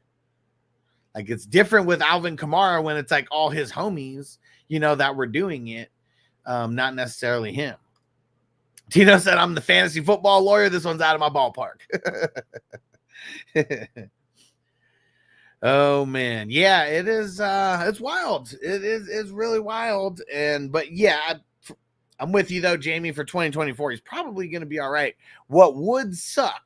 Like, it's different with Alvin Kamara when it's, like, all his homies, that were doing it. Not necessarily him. Tino said, I'm the fantasy football lawyer. This one's out of my ballpark. Oh, man. Yeah, it is. It's wild. It's really wild. But yeah, I'm with you, though, Jamie, for 2024. He's probably going to be all right. What would suck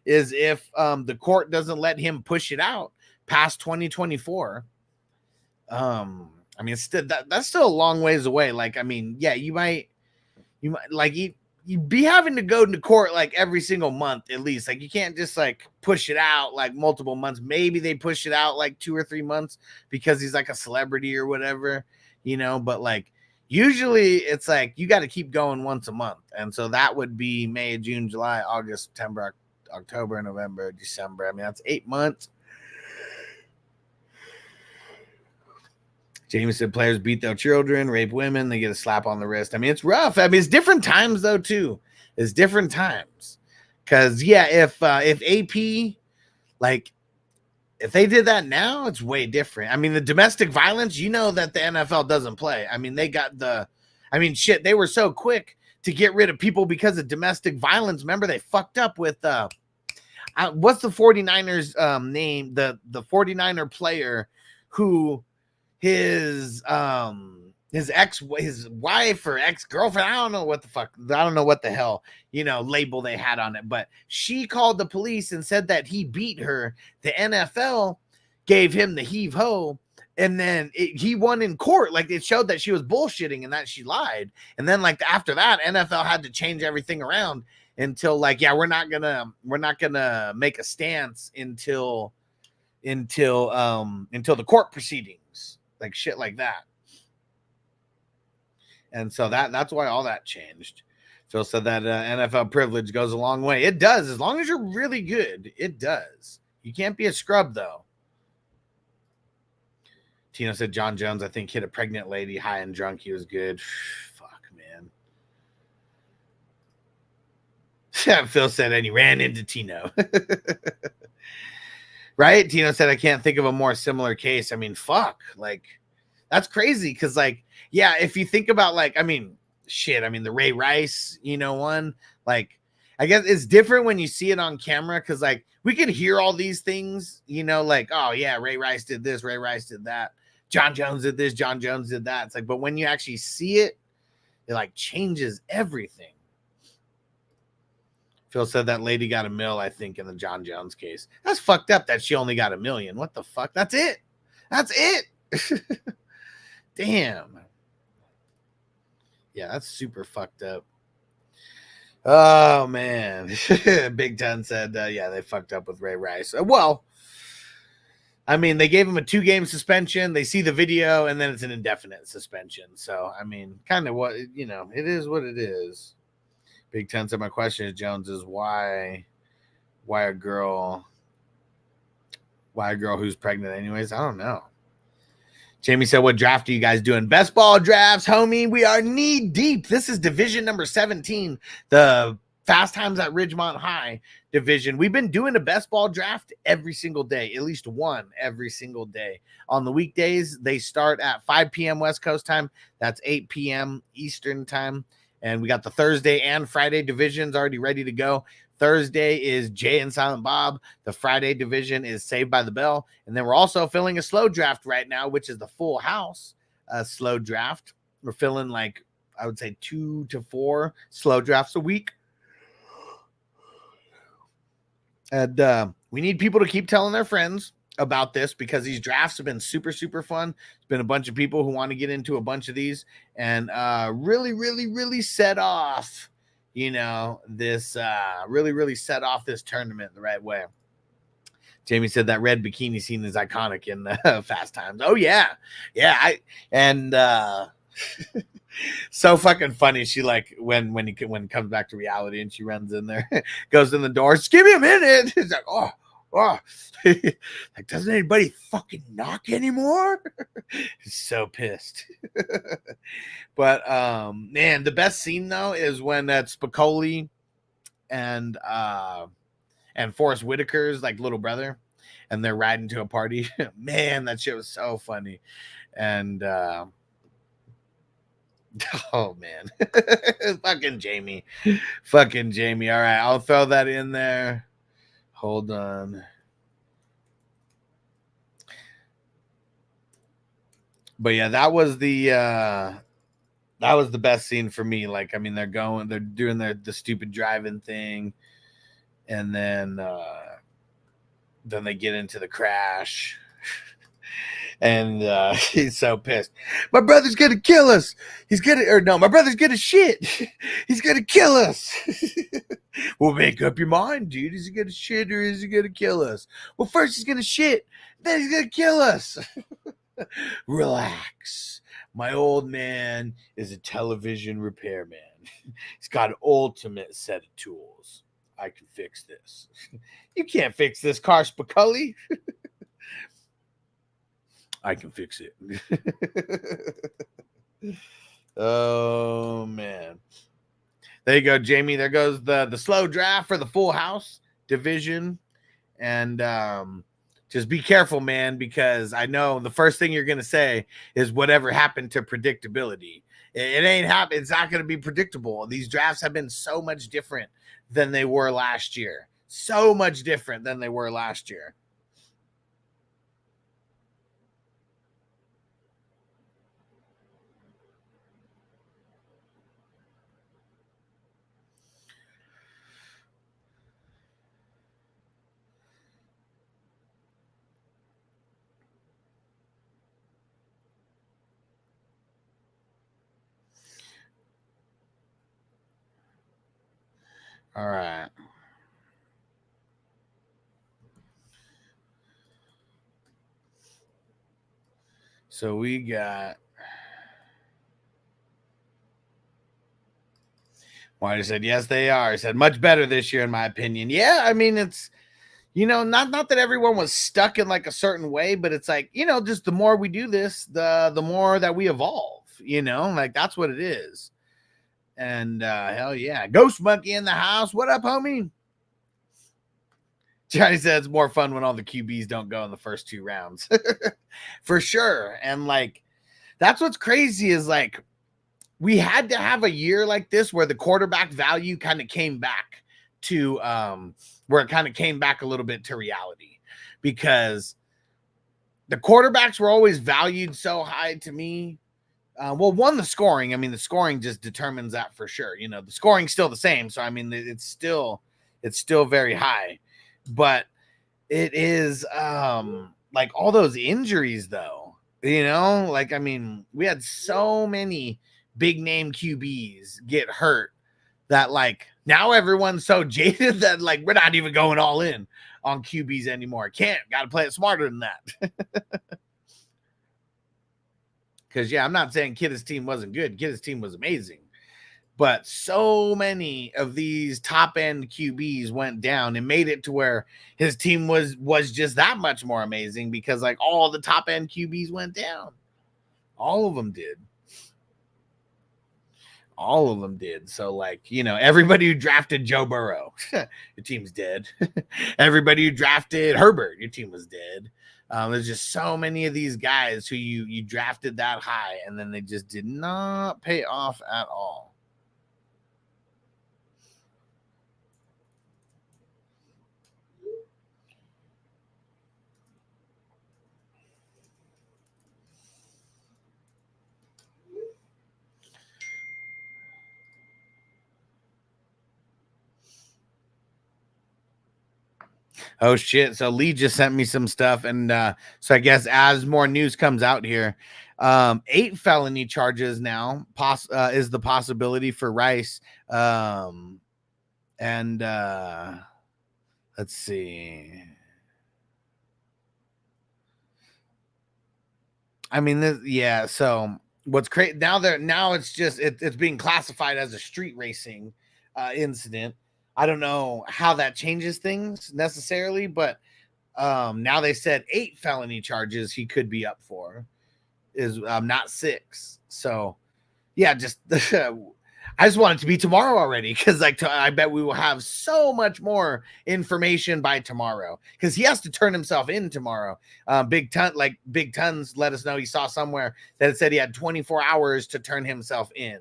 is if the court doesn't let him push it out past 2024. I mean, it's still, that's still a long ways away. Like, I mean, yeah, you might like you'd be having to go to court like every single month at least. Like, you can't just like push it out like multiple months. Maybe they push it out like 2 or 3 months because he's like a celebrity or whatever, but like usually it's like you got to keep going once a month. And so that would be May, June, July, August, September, October, November, December. I mean, that's 8 months. Jamie said players beat their children, rape women, they get a slap on the wrist. I mean, it's rough. I mean, it's different times, though, too. It's different times. Because, yeah, if AP, like, if they did that now, it's way different. I mean, the domestic violence, that the NFL doesn't play. I mean, they were so quick to get rid of people because of domestic violence. Remember, they fucked up with, what's the 49ers name? The 49er player who... his his wife or ex-girlfriend, I don't know what the hell, label they had on it, but she called the police and said that he beat her. The NFL gave him the heave-ho, and then he won in court. Like, it showed that she was bullshitting and that she lied. And then, like, after that, NFL had to change everything around until, like, yeah, we're not gonna make a stance until the court proceedings, like shit like that. And so that's why all that changed. Phil said that NFL privilege goes a long way. It does, as long as you're really good. It does. You can't be a scrub, though. Tino said John Jones, I think, hit a pregnant lady high and drunk. He was good. Fuck, man. Phil said, and he ran into Tino. Right? Tino said, I can't think of a more similar case. I mean, fuck. Like, that's crazy because, like, yeah, if you think about, like, the Ray Rice, one, like, I guess it's different when you see it on camera because, like, we could hear all these things, like, oh, yeah, Ray Rice did this, Ray Rice did that, John Jones did this, John Jones did that. It's like, but when you actually see it, it, like, changes everything. Phil said that lady got $1 million, I think, in the John Jones case. That's fucked up that she only got $1 million. What the fuck? That's it. That's it. Damn. Yeah, that's super fucked up. Oh, man. Big Ten said, yeah, they fucked up with Ray Rice. Well, I mean, they gave him a 2-game suspension. They see the video, and then it's an indefinite suspension. So, I mean, kind of what, it is what it is. Big Ten said, my question is, Jones, is why a girl who's pregnant anyways? I don't know. Jamie said, what draft are you guys doing? Best ball drafts, homie. We are knee deep. This is division number 17, the Fast Times at Ridgemont High division. We've been doing a best ball draft every single day, at least one every single day. On the weekdays, they start at 5 p.m. West Coast time. That's 8 p.m. Eastern time. And we got the Thursday and Friday divisions already ready to go. Thursday is Jay and Silent Bob. The Friday division is Saved by the Bell. And then we're also filling a slow draft right now, which is the Full House slow draft. We're filling, like, I would say 2 to 4 slow drafts a week. And we need people to keep telling their friends about this because these drafts have been super, super fun. There's been a bunch of people who want to get into a bunch of these and really, really, really set off, this really set off this tournament the right way. Jamie said that red bikini scene is iconic in Fast Times. Oh yeah. Yeah. So fucking funny. She, like, when it comes back to reality and she runs in there, goes in the door, just give me a minute. It's like, oh, like, doesn't anybody fucking knock anymore? He's so pissed. But man, the best scene though is when Spicoli and Forrest Whitaker's, like, little brother, and they're riding to a party. Man, that shit was so funny. And oh man. Fucking Jamie. All right, I'll throw that in there. Hold on. But yeah, that was the best scene for me. Like, I mean, they're doing the stupid driving thing, and then they get into the crash. And he's so pissed. My brother's gonna kill us. My brother's gonna shit. He's gonna kill us. Well, make up your mind, dude. Is he gonna shit or is he gonna kill us? Well, first he's gonna shit, then he's gonna kill us. Relax. My old man is a television repairman. He's got an ultimate set of tools. I can fix this. You can't fix this car, Spicoli. I can fix it. Oh, man. There you go, Jamie. There goes the slow draft for the Full House division. And just be careful, man, because I know the first thing you're going to say is whatever happened to predictability. It ain't happening. It's not going to be predictable. These drafts have been so much different than they were last year. So much different than they were last year. All right. So we got. Whitey said, yes, they are. He said, much better this year, in my opinion. Yeah, I mean, it's, not that everyone was stuck in like a certain way, but it's like, just the more we do this, the more that we evolve, like that's what it is. And hell yeah. Ghost Monkey in the house. What up, homie? Johnny said it's more fun when all the QBs don't go in the first 2 rounds. For sure. And like, that's what's crazy is like, we had to have a year like this where the quarterback value kind of came back to where it kind of came back a little bit to reality, because the quarterbacks were always valued so high to me. The scoring. I mean, the scoring just determines that for sure. The scoring's still the same. So, I mean, it's still very high, but it is like all those injuries though, like, I mean, we had so many big name QBs get hurt that like now everyone's so jaded that like we're not even going all in on QBs anymore. Got to play it smarter than that. Because yeah, I'm not saying Kidda's team wasn't good. Kidda's team was amazing, but so many of these top end QBs went down and made it to where his team was just that much more amazing, because like all the top end QBs went down. All of them did. All of them did. So like, everybody who drafted Joe Burrow, your team's dead. Everybody who drafted Herbert, your team was dead. There's just so many of these guys who you drafted that high and then they just did not pay off at all. Oh shit. So Lee just sent me some stuff. And so I guess as more news comes out here, 8 felony charges now is the possibility for Rice. And let's see. I mean, yeah. So what's crazy now it's just it's being classified as a street racing incident. I don't know how that changes things necessarily, but now they said 8 felony charges he could be up for, is not 6. So yeah, just I just want it to be tomorrow already, because like I bet we will have so much more information by tomorrow, because he has to turn himself in tomorrow. Big Tons let us know he saw somewhere that it said he had 24 hours to turn himself in.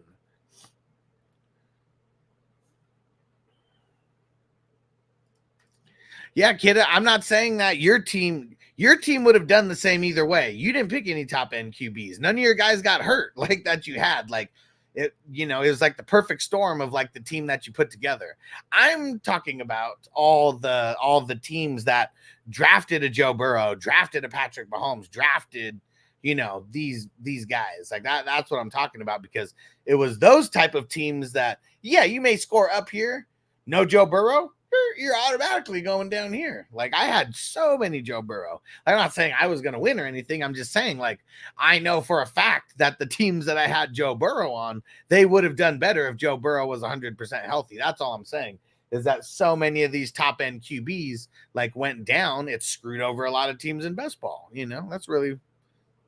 Yeah, kid, I'm not saying that your team would have done the same either way. You didn't pick any top end QBs. None of your guys got hurt like that you had. Like it was like the perfect storm of like the team that you put together. I'm talking about all the teams that drafted a Joe Burrow, drafted a Patrick Mahomes, drafted, these guys. Like that's what I'm talking about, because it was those type of teams that, yeah, you may score up here. No Joe Burrow, you're automatically going down here. Like I had so many Joe Burrow. I'm not saying I was going to win or anything. I'm just saying, like, I know for a fact that the teams that I had Joe Burrow on, they would have done better if Joe Burrow was 100% healthy. That's all I'm saying, is that so many of these top end QBs like went down. It screwed over a lot of teams in best ball.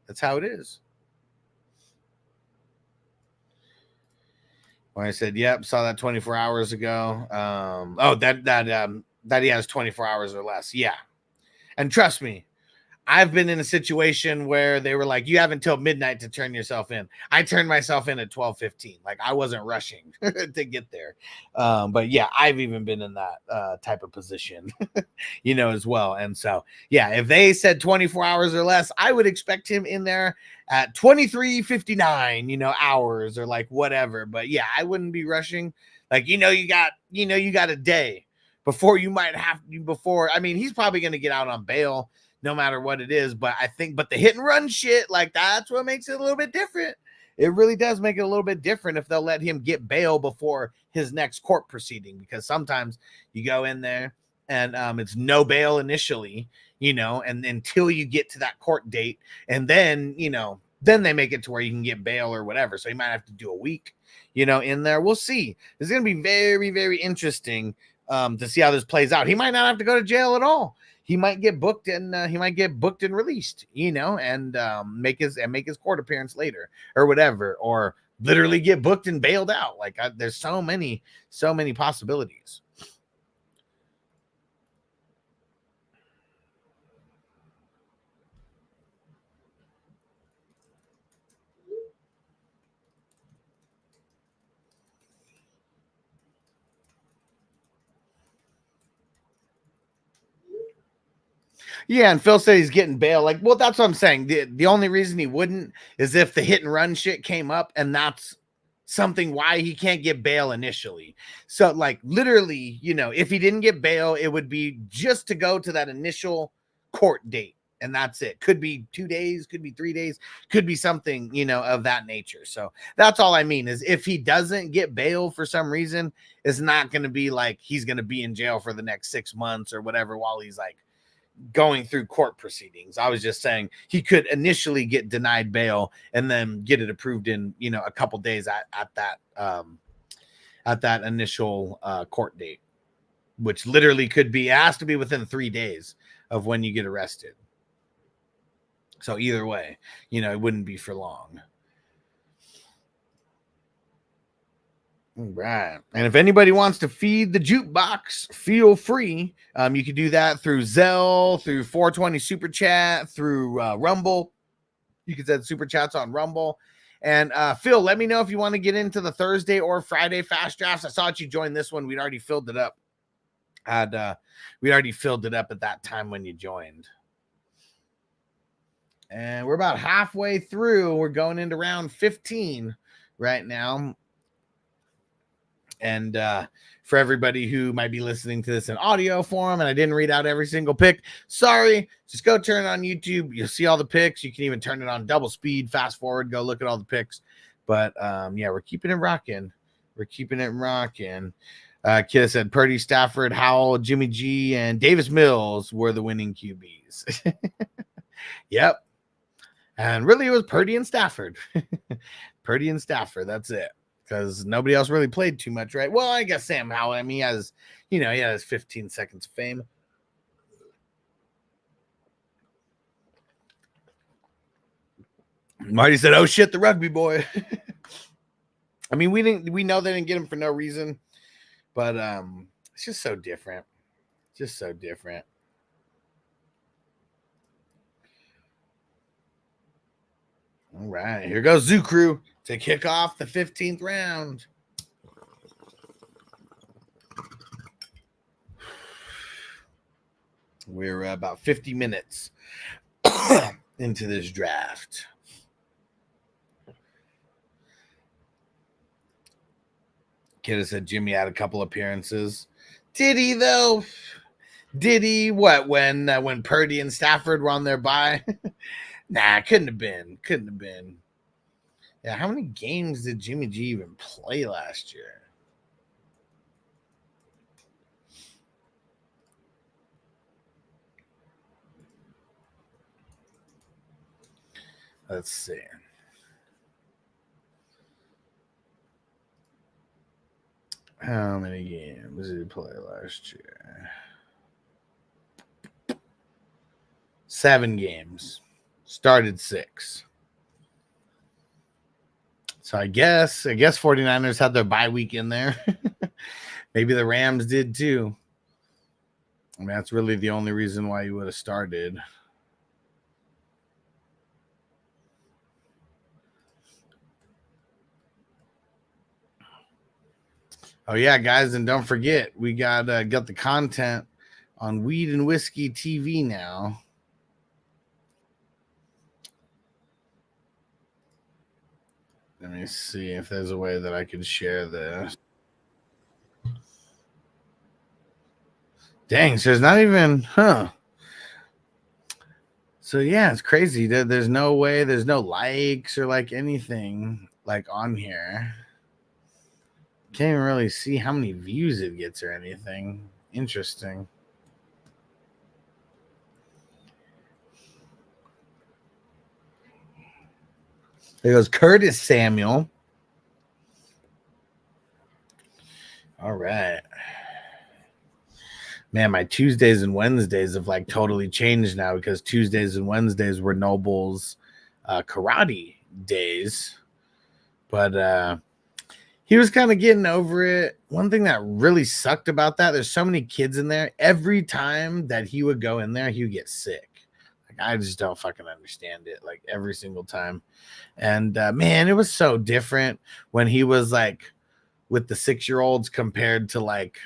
That's how it is. When I said, yep, saw that 24 hours ago. That he has 24 hours or less. Yeah. And trust me, I've been in a situation where they were like, you have until midnight to turn yourself in. I turned myself in at 12:15. Like I wasn't rushing to get there. But yeah, I've even been in that type of position, as well. And so, yeah, if they said 24 hours or less, I would expect him in there at 23:59, hours or like whatever. But yeah, I wouldn't be rushing. Like, you got a day before you might have before. I mean, he's probably going to get out on bail no matter what it is. But the hit and run shit, like that's what makes it a little bit different. it really does make it a little bit different if they'll let him get bail before his next court proceeding, because sometimes you go in there and it's no bail initially, and until you get to that court date, and then, then they make it to where you can get bail or whatever. So you might have to do a week, in there. We'll see. It's going to be very, very interesting to see how this plays out. He might not have to go to jail at all. He might get booked and released, and make his court appearance later or whatever, or literally get booked and bailed out. Like there's so many possibilities. Yeah, and Phil said he's getting bail. Like, well, that's what I'm saying. The only reason he wouldn't is if the hit and run shit came up, and that's something why he can't get bail initially. So, like, literally, if he didn't get bail, it would be just to go to that initial court date, and that's it. Could be 2 days, could be 3 days, could be something, of that nature. So that's all I mean is if he doesn't get bail for some reason, it's not going to be like he's going to be in jail for the next 6 months or whatever while he's like going through court proceedings. I was just saying he could initially get denied bail and then get it approved in, a couple days at that initial court date, which literally has to be within 3 days of when you get arrested. So either way, it wouldn't be for long. All right. And if anybody wants to feed the jukebox, feel free. You can do that through Zelle, through 420 Super Chat, through Rumble. You can send Super Chats on Rumble. And Phil, let me know if you want to get into the Thursday or Friday fast drafts. I saw that you joined this one. We'd already filled it up. We already filled it up at that time when you joined. And we're about halfway through. We're going into round 15 right now. And for everybody who might be listening to this in audio form and I didn't read out every single pick, sorry. Just go turn it on YouTube. You'll see all the picks. You can even turn it on double speed, fast forward, go look at all the picks. But yeah, we're keeping it rocking. Kid said Purdy, Stafford, Howell, Jimmy G, and Davis Mills were the winning QBs. Yep. And really, it was Purdy and Stafford. Purdy and Stafford. That's it. Because nobody else really played too much, right? Well, I guess Sam Howell. I mean, he has, he has 15 seconds of fame. Marty said, "Oh shit, the rugby boy." I mean, we know they didn't get him for no reason, but it's just so different. Just so different. All right, here goes Zoo Crew to kick off the 15th round. We're about 50 minutes into this draft. Kid said Jimmy had a couple appearances. Did he though? Did he? What, when Purdy and Stafford were on their bye? Nah, couldn't have been. Yeah, how many games did Jimmy G even play last year? Let's see. How many games did he play last year? 7 games. Started 6. So I guess 49ers had their bye week in there. Maybe the Rams did too. I mean, that's really the only reason why you would have started. Oh yeah, guys, and don't forget, we got the content on Weed and Whiskey TV now. Let me see if there's a way that I can share this. Dang, so there's not even, So yeah, it's crazy. There's no way, there's no likes or like anything like on here. Can't even really see how many views it gets or anything. Interesting. There goes Curtis Samuel. All right. Man, my Tuesdays and Wednesdays have like totally changed now because Tuesdays and Wednesdays were Noble's karate days. But he was kind of getting over it. One thing that really sucked about that, there's so many kids in there. Every time that he would go in there, he would get sick. Like, I just don't fucking understand it. Like every single time. And man, it was so different when he was like with the 6-year-olds compared to like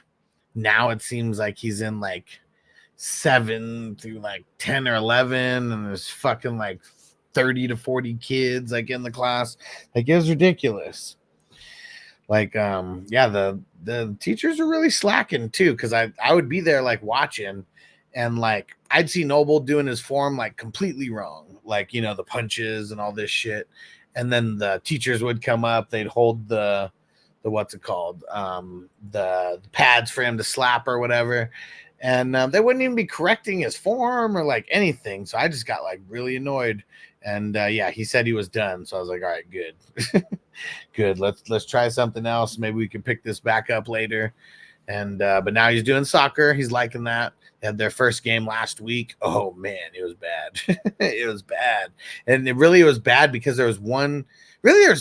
now it seems like he's in like 7 through like 10 or 11 and there's fucking like 30 to 40 kids like in the class. Like it was ridiculous. Like yeah, the teachers are really slacking too, because I would be there like watching and like I'd see Noble doing his form like completely wrong, like, you know, the punches and all this shit, and then the teachers would come up, they'd hold the what's it called, the pads for him to slap or whatever, and they wouldn't even be correcting his form or like anything. So I just got like really annoyed. And yeah, he said he was done, so I was like, all right, good. Good, let's try something else. Maybe we can pick this back up later. And but now he's doing soccer, he's liking that. They had their first game last week. Oh man, it was bad. It was bad. And it was bad because there's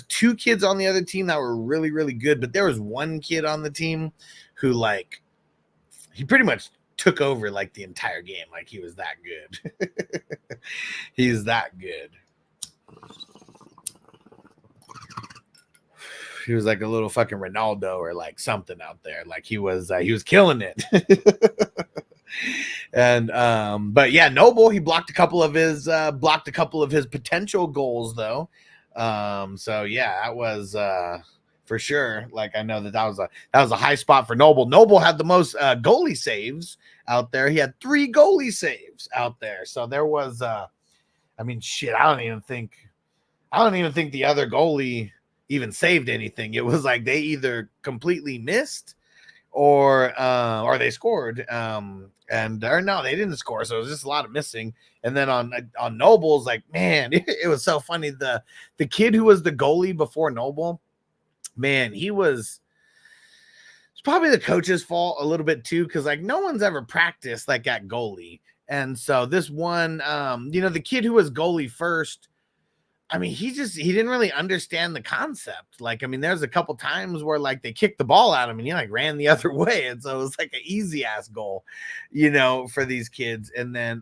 2 kids on the other team that were really, really good, but there was one kid on the team who like he pretty much took over like the entire game. Like he was that good. He's that good. He was like a little fucking Ronaldo or like something out there. Like he was killing it. And but yeah, Noble, he blocked a couple of his potential goals though. So yeah, that was for sure. Like I know that was a high spot for Noble. Noble had the most goalie saves out there. He had 3 goalie saves out there. So there was I mean shit, I don't even think the other goalie even saved anything. It was like they either completely missed or they scored. Or no, they didn't score. So it was just a lot of missing. And then on Noble's, like, man, it was so funny. The kid who was the goalie before Noble, man, it's probably the coach's fault a little bit too, because like no one's ever practiced like at goalie. And so this one, the kid who was goalie first, I mean, he didn't really understand the concept. Like, I mean, there's a couple times where like they kicked the ball at him and he like ran the other way. And so it was like an easy ass goal, for these kids. And then,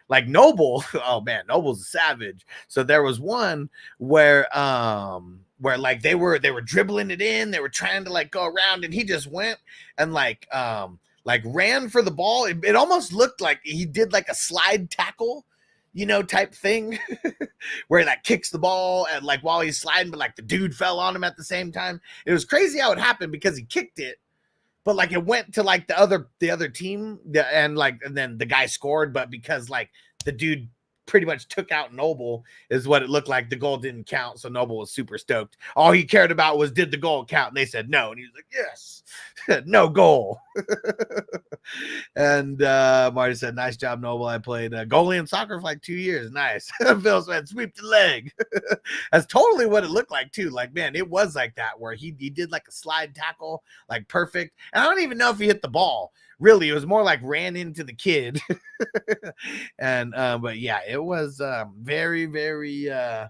like Noble, oh man, Noble's a savage. So there was one where like they were dribbling it in, they were trying to like go around, and he just went and like ran for the ball. It almost looked like he did like a slide tackle, type thing where he like kicks the ball and like while he's sliding, but like the dude fell on him at the same time. It was crazy how it happened because he kicked it, but like it went to like the other team and then the guy scored, but because like the dude pretty much took out Noble is what it looked like, the goal didn't count. So Noble was super stoked. All he cared about was, did the goal count? And they said no, and he was like, yes. No goal. And Marty said, nice job, Noble. I played goalie in soccer for like 2 years. Nice. Phil said, sweep the leg. That's totally what it looked like too. Like, man, it was like that where he did like a slide tackle, like perfect. And I don't even know if he hit the ball. Really, it was more like ran into the kid. And but yeah, it was very, very it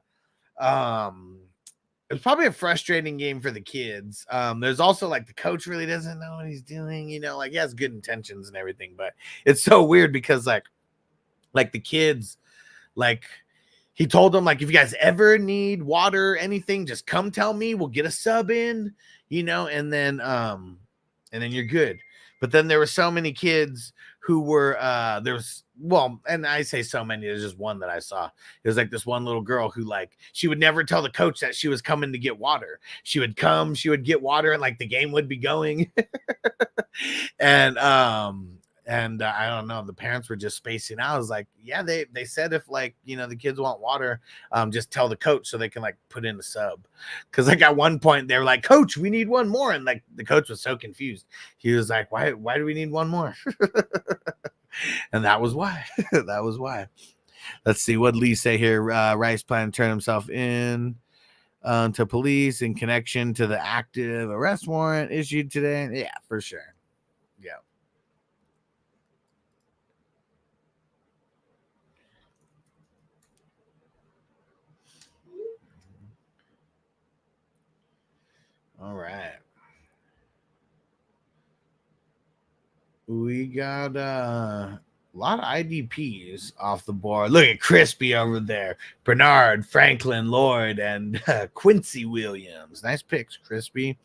was probably a frustrating game for the kids. There's also like the coach really doesn't know what he's doing, like he has good intentions and everything, but it's so weird because like the kids, like he told them, like, if you guys ever need water, anything, just come tell me, we'll get a sub in, and then you're good. But then there were so many kids who were and I say so many, there's just one that I saw. It was like this one little girl who like she would never tell the coach that she was coming to get water. She would get water, and like the game would be going. And And I don't know, the parents were just spacing out. I was like, yeah, they said if like, you know, the kids want water, just tell the coach so they can like put in a sub. Because like at one point they were like, coach, we need one more. And like the coach was so confused. He was like, why do we need one more? And that was why. That was why. Let's see what Lee say here. Rice plan to turn himself in to police in connection to the active arrest warrant issued today. Yeah, for sure. Yeah. All right. We got a lot of IDPs off the board. Look at Crispy over there. Bernard, Franklin, Lloyd, and Quincy Williams. Nice picks, Crispy.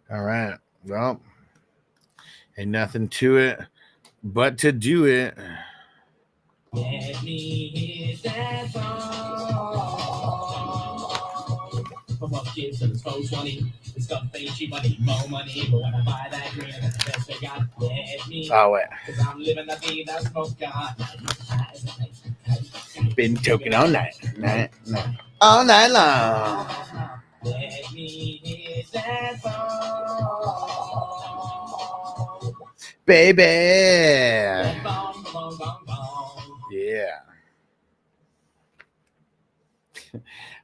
All right. Well, ain't nothing to it but to do it. Let me hear that song. From up kids to the spoke 20. This stuff ain't cheap, I need more money. But when I buy that green, that's the best they got. Let me. Oh, wait. Cause I'm living the beat that smoke got. Been toking all night. All night long. Let me hear that song. Baby. Bong, bong, bong. Yeah.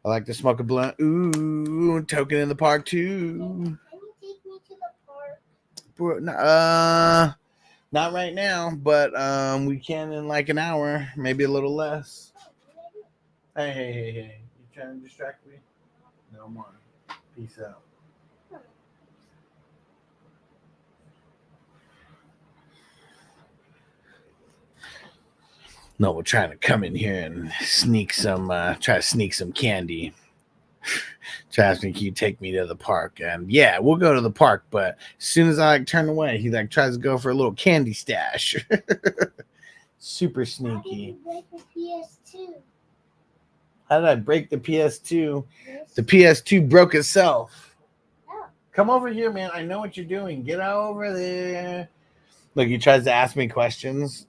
I like to smoke a blunt. Ooh, token in the park too. Can you take me to the park? Not right now, but we can in like an hour, maybe a little less. Hey. You trying to distract me? No more. Peace out. No, we're trying to come in here and sneak some, try to sneak some candy. Try to think you take me to the park, and yeah, we'll go to the park. But as soon as I like turn away, he like tries to go for a little candy stash. Super sneaky. How did you break the PS2? How did I break the PS2? Yes. The PS2 broke itself. Oh. Come over here, man. I know what you're doing. Get over there. Look, he tries to ask me questions.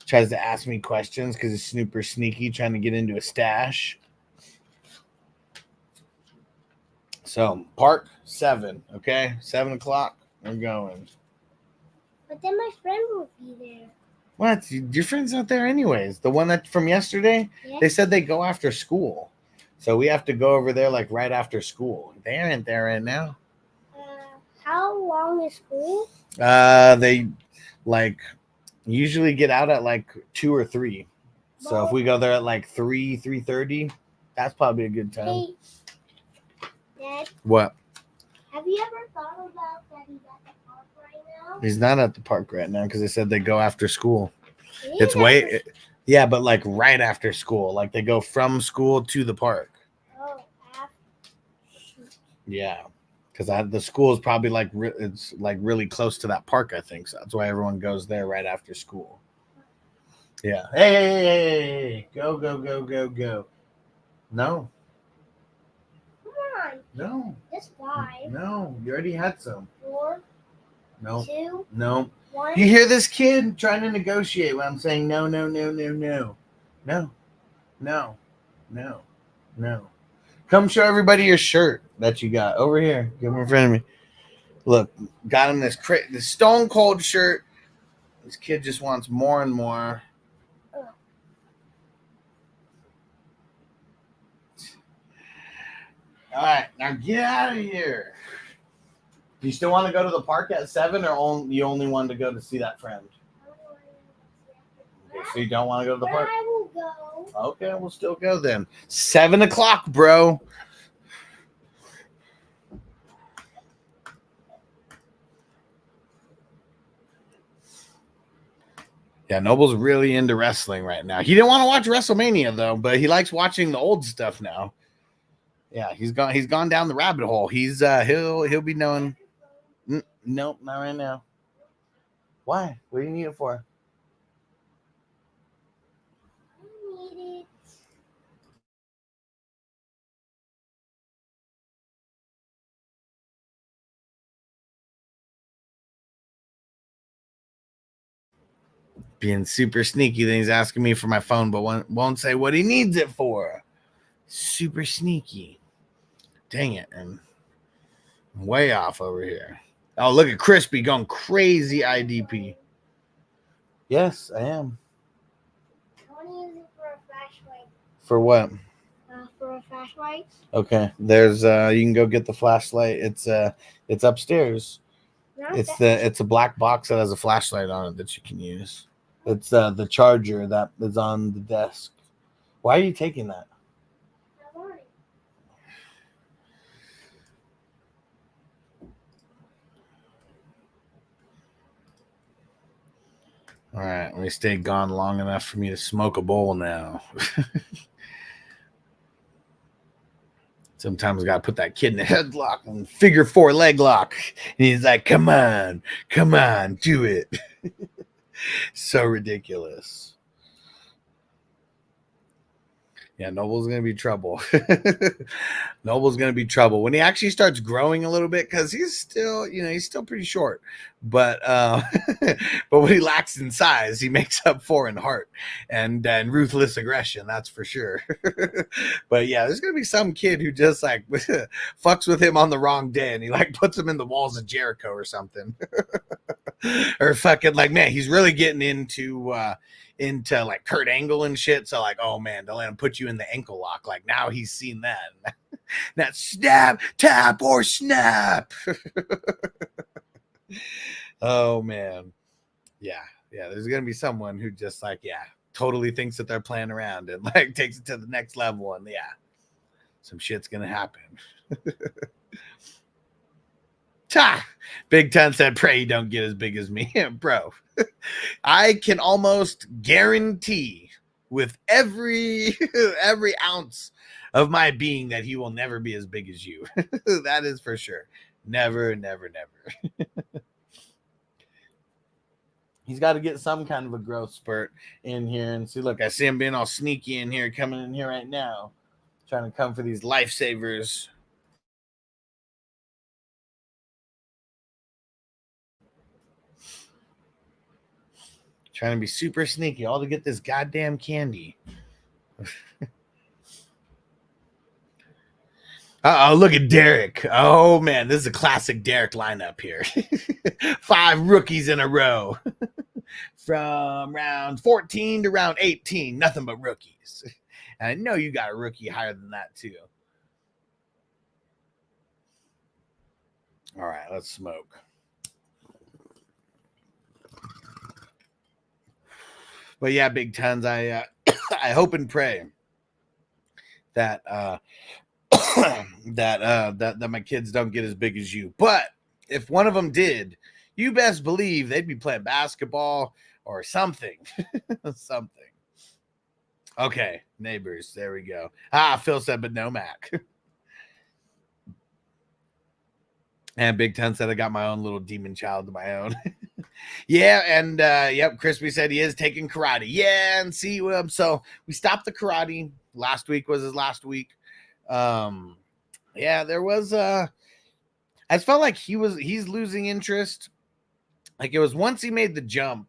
Tries to ask me questions because he's super sneaky, trying to get into a stash. So, park 7, okay? 7 o'clock, we're going. But then my friend will be there. What? Your friend's not there anyways. The one that from yesterday, Yeah. they said they go after school. So we have to go over there like right after school. They aren't there right now. How long is school? They like usually get out at like 2 or 3. So if we go there at like 3:30, that's probably a good time. Hey, Dad, What? have you ever thought about that he's at the park right now? He's not at the park right now because they said they go after school. He It's is way, yeah, but like right after school. Like they go from school to the park. Oh, after. Shoot. Yeah, because the school is probably like it's like really close to that park. I think so. That's why everyone goes there right after school. Yeah. Hey, go. No, Come on, no, just 5, no. You already had some. 4, No, 2, no. 1. You hear this kid trying to negotiate when I'm saying no. Come show everybody your shirt that you got over here. Give him in front of me. Look, got him this Stone Cold shirt. This kid just wants more and more. All right, now get out of here. Do you still want to go to the park at 7, or you only wanted to go to see that friend? Okay, so you don't want to go to the But park? I will go. Okay, we'll still go then. 7 o'clock, bro. Yeah, Noble's really into wrestling right now. He didn't want to watch WrestleMania though, but he likes watching the old stuff now. Yeah, he's gone down the rabbit hole. He'll be knowing. Nope, not right now. Why? What do you need it for? Being super sneaky. Then he's asking me for my phone, but won't say what he needs it for. Super sneaky. Dang it. And I'm way off over here. Oh, look at Crispy going crazy IDP. Yes, I am. I want to use it for a flashlight. For what? For a flashlight. Okay. There's you can go get the flashlight. It's upstairs. It's a black box that has a flashlight on it that you can use. It's the charger that is on the desk. Why are you taking that? All right, we stayed gone long enough for me to smoke a bowl now. Sometimes I got to put that kid in a headlock and figure 4 leg lock. And he's like, come on, do it. So ridiculous. Yeah, Noble's going to be trouble. Noble's going to be trouble when he actually starts growing a little bit, because he's still pretty short. But but when he lacks in size, he makes up for in heart and ruthless aggression. That's for sure. But yeah, there's going to be some kid who just like fucks with him on the wrong day, and he like puts him in the walls of Jericho or something. Or fucking like, man, he's really getting into like Kurt Angle and shit. So like, oh man, don't let him put you in the ankle lock. Like now he's seen that. That snap, tap, or snap. Oh man. Yeah. There's gonna be someone who just like, totally thinks that they're playing around and like takes it to the next level, and some shit's gonna happen. Big Ten said, pray you don't get as big as me. Bro, I can almost guarantee with every ounce of my being that he will never be as big as you. That is for sure. Never. He's got to get some kind of a growth spurt in here. And see, look, I see him being all sneaky in here, coming in here right now, trying to come for these lifesavers. Trying to be super sneaky, all to get this goddamn candy. Uh-oh, look at Derek. Oh, man, this is a classic Derek lineup here. 5 rookies in a row. From round 14 to round 18, nothing but rookies. And I know you got a rookie higher than that, too. All right, let's smoke. But yeah, Big Tons, I hope and pray that that my kids don't get as big as you. But if one of them did, you best believe they'd be playing basketball or something. Something. Okay, neighbors, there we go. Phil said, but no Mac. And Big Ten said I got my own little demon child of my own. Yeah, and yep, Crispy said he is taking karate. Yeah, and see, so we stopped the karate. Last week was his last week. Yeah, there was I felt like he's losing interest. Like it was once he made the jump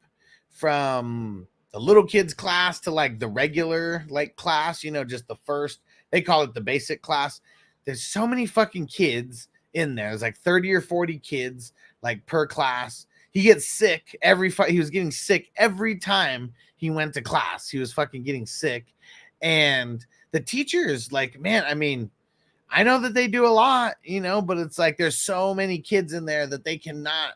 from the little kids class to like the regular like class, just the first, they call it the basic class. There's so many fucking kids in there. There's like 30 or 40 kids like per class. He gets sick he was getting sick every time he went to class. He was fucking getting sick. And the teachers, like, man, I mean, I know that they do a lot, but it's like there's so many kids in there that they cannot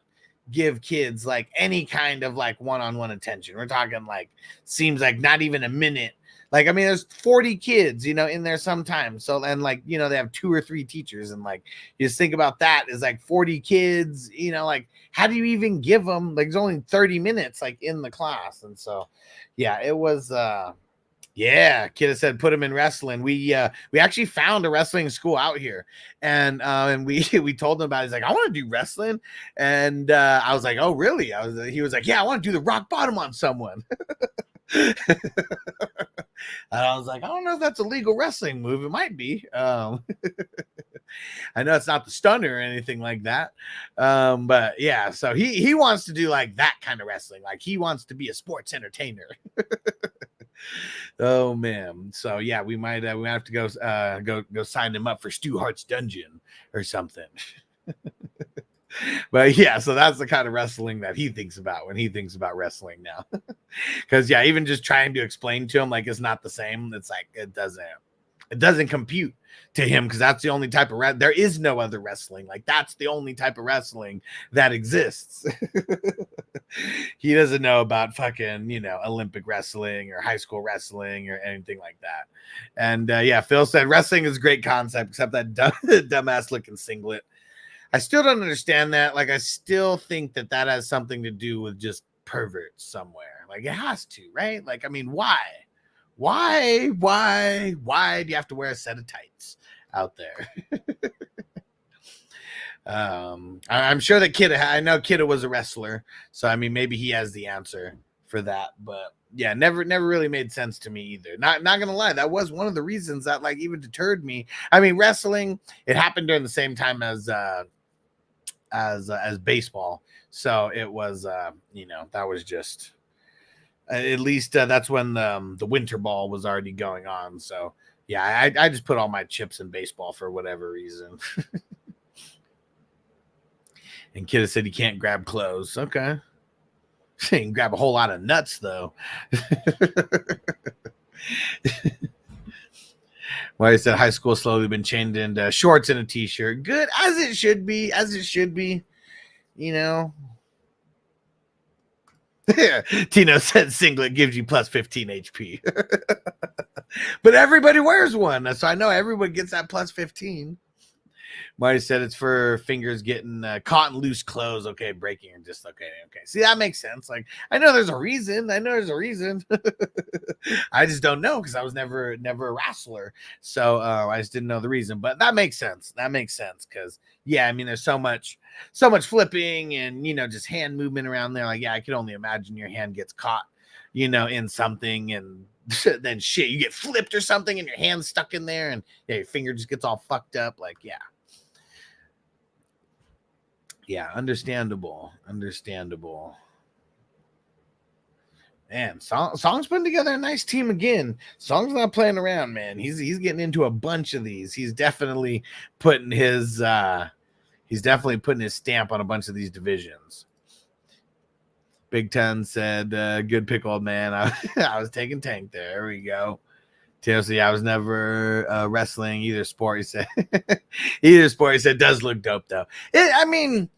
give kids like any kind of like one-on-one attention. We're talking like, seems like not even a minute. Like, I mean, there's 40 kids, in there sometimes. So, and like, they have 2 or 3 teachers, and like, you just think about that is like 40 kids, like, how do you even give them, like, there's only 30 minutes like in the class. And so, yeah, it was, yeah, Kid said put him in wrestling. We actually found a wrestling school out here, and we told him about it. He's like, I want to do wrestling, and I was like, oh really? He was like, yeah, I want to do the rock bottom on someone. And I was like, I don't know if that's a legal wrestling move. It might be. I know it's not the Stunner or anything like that. But yeah, so he wants to do like that kind of wrestling. Like he wants to be a sports entertainer. Oh man. So yeah, we might have to go sign him up for Stu Hart's Dungeon or something. But yeah, so that's the kind of wrestling that he thinks about when he thinks about wrestling now. Because yeah, even just trying to explain to him like it's not the same, it's like it doesn't compute to him, because that's the only type of there is no other wrestling. Like that's the only type of wrestling that exists. He doesn't know about fucking, you know, Olympic wrestling or high school wrestling or anything like that. And yeah, Phil said wrestling is a great concept, except that dumbass looking singlet. I still don't understand that. Like, I still think that has something to do with just perverts somewhere. Like, it has to, right? Like, I mean, why? Why do you have to wear a set of tights out there? I'm sure that I know Kidda was a wrestler, so I mean, maybe he has the answer for that. But yeah, never really made sense to me either. Not gonna lie, that was one of the reasons that like even deterred me. I mean, wrestling, it happened during the same time as baseball, so it was you know, that was just at least that's when the winter ball was already going on. So yeah, I just put all my chips in baseball for whatever reason. And Kidda said he can't grab clothes. Okay. He can grab a whole lot of nuts though. Well, I said high school slowly been changed into shorts and a t-shirt. Good, as it should be, you know. Tino said singlet gives you plus 15 HP. But everybody wears one, so I know everyone gets that plus 15. Marty said it's for fingers getting caught in loose clothes. Okay, breaking or just okay. See, that makes sense. Like, I know there's a reason. I just don't know because I was never a wrestler, so I just didn't know the reason. But that makes sense. Because yeah, I mean, there's so much flipping and, you know, just hand movement around there. Like, yeah, I could only imagine your hand gets caught, you know, in something, and then shit, you get flipped or something, and your hand's stuck in there, and yeah, your finger just gets all fucked up. Like, yeah. Yeah, understandable. Man, Song's putting together a nice team again. Song's not playing around, man. He's getting into a bunch of these. He's definitely putting his stamp on a bunch of these divisions. Big Ton said, good pick, old man. I was taking Tank there. There we go. So yeah, I was never wrestling either sport. He said does look dope though. I mean,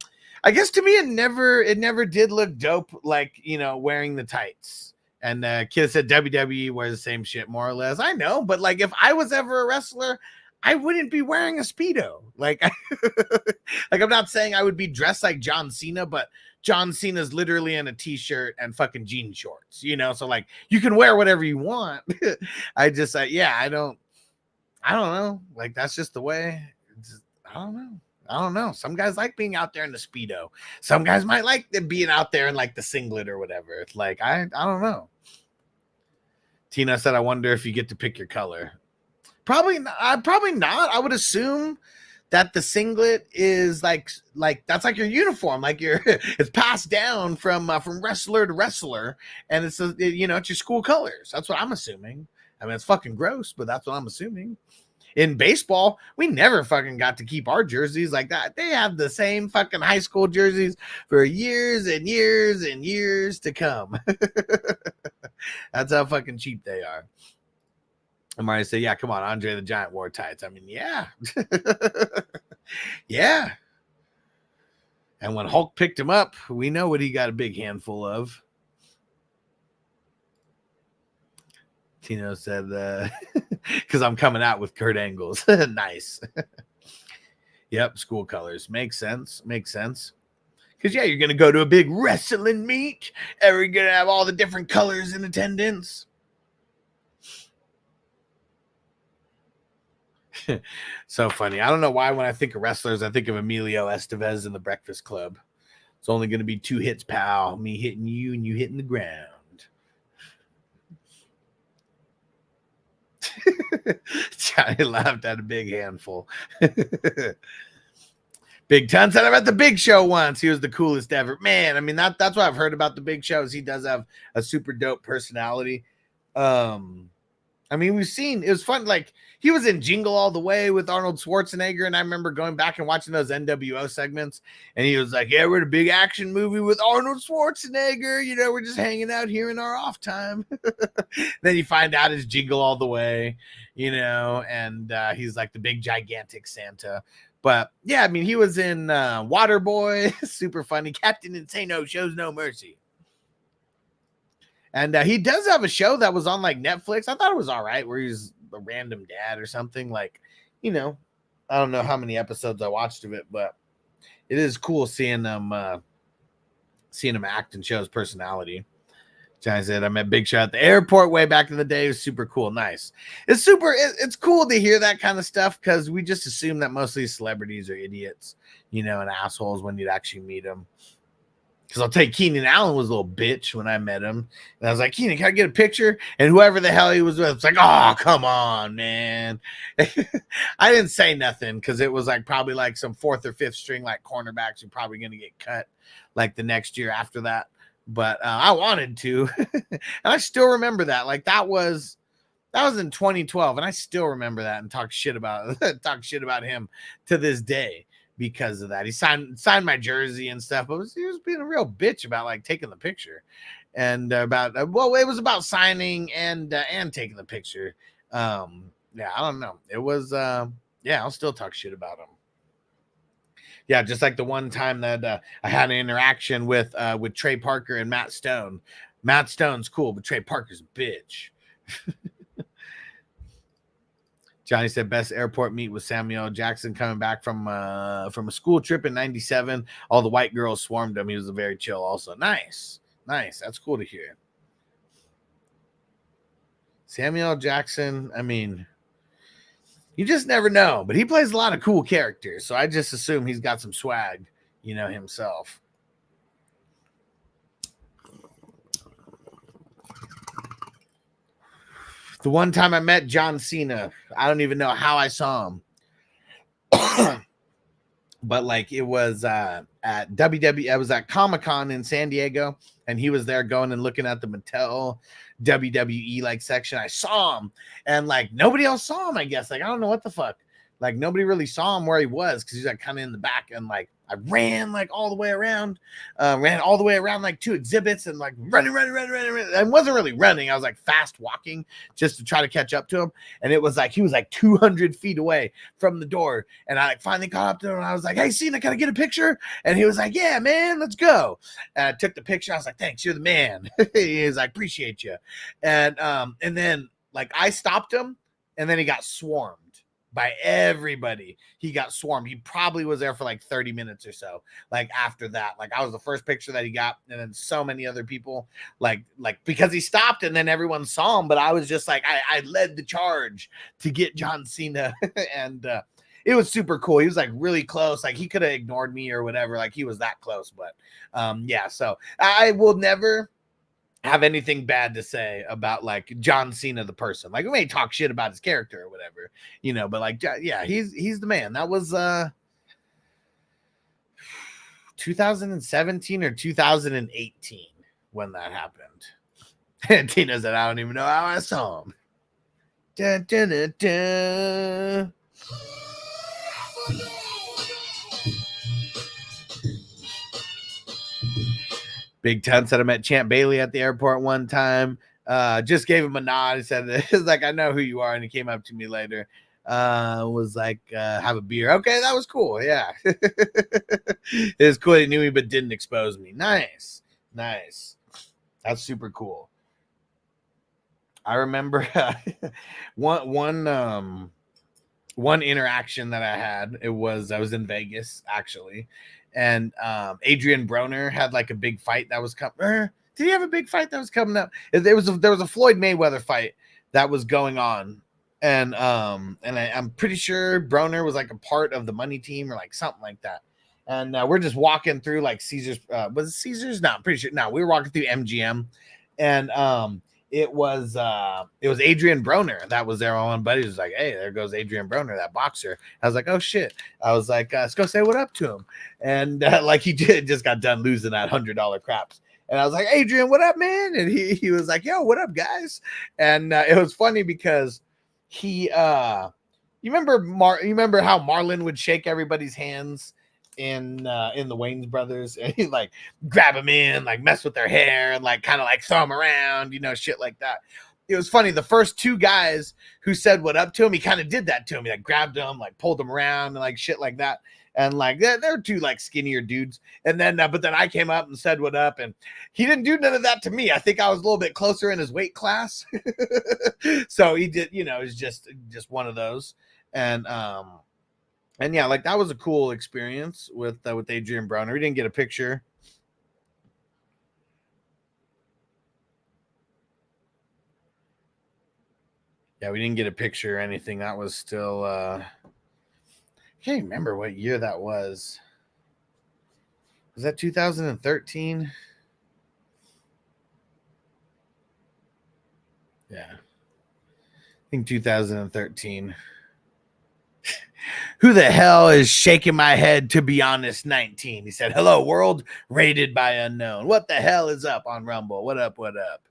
I guess to me it never did look dope, like, you know, wearing the tights. And Kid said WWE wears the same shit more or less. I know, but like if I was ever a wrestler, I wouldn't be wearing a Speedo. Like, like I'm not saying I would be dressed like John Cena, but John Cena's literally in a t-shirt and fucking jean shorts, you know? So like you can wear whatever you want. I just, yeah, I don't know. Like, that's just the way. I don't know. Some guys like being out there in the Speedo. Some guys might like being out there in like the singlet or whatever. It's like, I don't know. Tina said, I wonder if you get to pick your color. Probably not. I would assume that the singlet is like that's like your uniform, like it's passed down from wrestler to wrestler, and it's you know, it's your school colors. That's what I'm assuming. I mean, it's fucking gross, but that's what I'm assuming. In baseball, we never fucking got to keep our jerseys like that. They have the same fucking high school jerseys for years and years and years to come. That's how fucking cheap they are. And Marty said, yeah, come on, Andre the Giant wore tights. I mean, yeah. Yeah. And when Hulk picked him up, we know what he got a big handful of. Tino said, because I'm coming out with Kurt Angles. Nice. Yep, school colors. Makes sense. Because, yeah, you're going to go to a big wrestling meet, and you're going to have all the different colors in attendance. So funny. I don't know why when I think of wrestlers, I think of Emilio Estevez in the Breakfast Club. It's only going to be 2 hits, pal. Me hitting you and you hitting the ground. Johnny laughed at a big handful. Big Ton said I'm at the Big Show once. He was the coolest ever. Man, I mean, that's what I've heard about the Big Show is he does have a super dope personality. I mean, we've seen, it was fun. Like, he was in Jingle All the Way with Arnold Schwarzenegger, and I remember going back and watching those NWO segments, and he was like, yeah, we're in a big action movie with Arnold Schwarzenegger. You know, we're just hanging out here in our off time. Then you find out it's Jingle All the Way, you know, and he's like the big, gigantic Santa. But, yeah, I mean, he was in Waterboy, super funny. Captain Insano shows no mercy. And he does have a show that was on like Netflix. I thought it was all right, where he's a random dad or something. Like, you know, I don't know how many episodes I watched of it, but it is cool seeing him act and show his personality. Johnny said, I met Big Show at the airport way back in the day. It was super cool. Nice. It's cool to hear that kind of stuff because we just assume that most of these celebrities are idiots, you know, and assholes when you'd actually meet them. Because I'll tell you, Keenan Allen was a little bitch when I met him. And I was like, Keenan, can I get a picture? And whoever the hell he was with, it's like, oh, come on, man. I didn't say nothing because it was like probably like some 4th or 5th string like cornerbacks who probably going to get cut like the next year after that. But I wanted to. And I still remember that. Like that was in 2012. And I still remember that and talk shit about him to this day. Because of that, he signed my jersey and stuff, but he was being a real bitch about like taking the picture, and it was about signing and taking the picture. Yeah, I don't know. It was I'll still talk shit about him. Yeah, just like the one time that I had an interaction with Trey Parker and Matt Stone. Matt Stone's cool, but Trey Parker's a bitch. Johnny said best airport meet with Samuel Jackson coming back from a school trip in '97. All the white girls swarmed him. He was very chill also. Nice. That's cool to hear. Samuel Jackson, I mean, you just never know, but he plays a lot of cool characters. So I just assume he's got some swag, you know, himself. The one time I met John Cena, I don't even know how I saw him. But like it was at WWE, I was at Comic-Con in San Diego, and he was there going and looking at the Mattel WWE like section. I saw him, and like nobody else saw him, I guess. Like, I don't know what the fuck. Like nobody really saw him where he was because he's like kind of in the back, and like I ran like all the way around, like 2 exhibits and like running. I wasn't really running. I was like fast walking just to try to catch up to him. And it was like, he was like 200 feet away from the door. And I like finally caught up to him and I was like, hey, Cena, can I get a picture? And he was like, yeah, man, let's go. And I took the picture. I was like, thanks, you're the man. He was like, appreciate you. And then like I stopped him, and then he got swarmed by everybody. He got swarmed. He probably was there for like 30 minutes or so. Like after that, like I was the first picture that he got, and then so many other people, like because he stopped and then everyone saw him. But I was just like, I led the charge to get John Cena, and it was super cool. He was like really close. Like he could have ignored me or whatever. Like he was that close. But yeah, so I will never have anything bad to say about like John Cena the person. Like we may talk shit about his character or whatever, you know, but like yeah, he's the man. That was 2017 or 2018 when that happened. And Tina said, I don't even know how I saw him. Dun, dun, dun, dun. Big Ton said I met Champ Bailey at the airport one time. Just gave him a nod. He said, it's like, I know who you are. And he came up to me later. Was like, have a beer. Okay, that was cool. Yeah. It was cool. He knew me, but didn't expose me. Nice. That's super cool. I remember one interaction that I had. I was in Vegas, actually. And Adrian Broner had like a big fight that was coming. Did he have a big fight that was coming up? There was a Floyd Mayweather fight that was going on, and I'm pretty sure Broner was like a part of the money team or like something like that. And we're just walking through like Caesars. Was it Caesars? No, I'm pretty sure. No, we were walking through MGM, and it was Adrian Broner. That was their own buddy. Was like, hey, there goes Adrian Broner, that boxer. I was like, oh shit. I was like, let's go say what up to him. And like he just got done losing that $100 craps. And I was like, Adrian, what up, man? And he was like, yo, what up, guys? And it was funny because he you remember how Marlon would shake everybody's hands in the Wayans brothers, and he like grab them in, like mess with their hair and like kind of like throw them around, shit like that. It was funny. The first two guys who said what up to him, he kind of did that to him. He like grabbed them, like pulled them around and like shit like that. And like they're two like skinnier dudes. And then but then I came up and said what up, and he didn't do none of that to me. I think I was a little bit closer in his weight class. So he did, it was just one of those. And yeah, like that was a cool experience with Adrian Broner. We didn't get a picture. Yeah, we didn't get a picture or anything. That was still I can't remember what year that was. Was that 2013? Yeah. I think 2013. Who the hell is shaking my head, to be honest, 19? He said, hello, world, rated by unknown. What the hell is up on Rumble? What up, what up?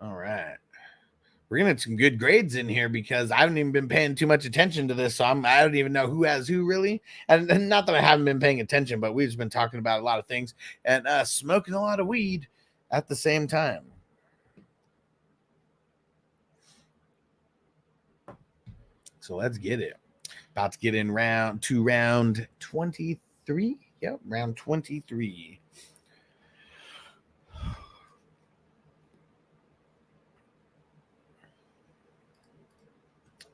All right. We're going to have some good grades in here because I haven't even been paying too much attention to this. So I don't even know who has who, really. And not that I haven't been paying attention, but we've just been talking about a lot of things and smoking a lot of weed at the same time. So let's get it. About to get in round 23. Yep, round 23.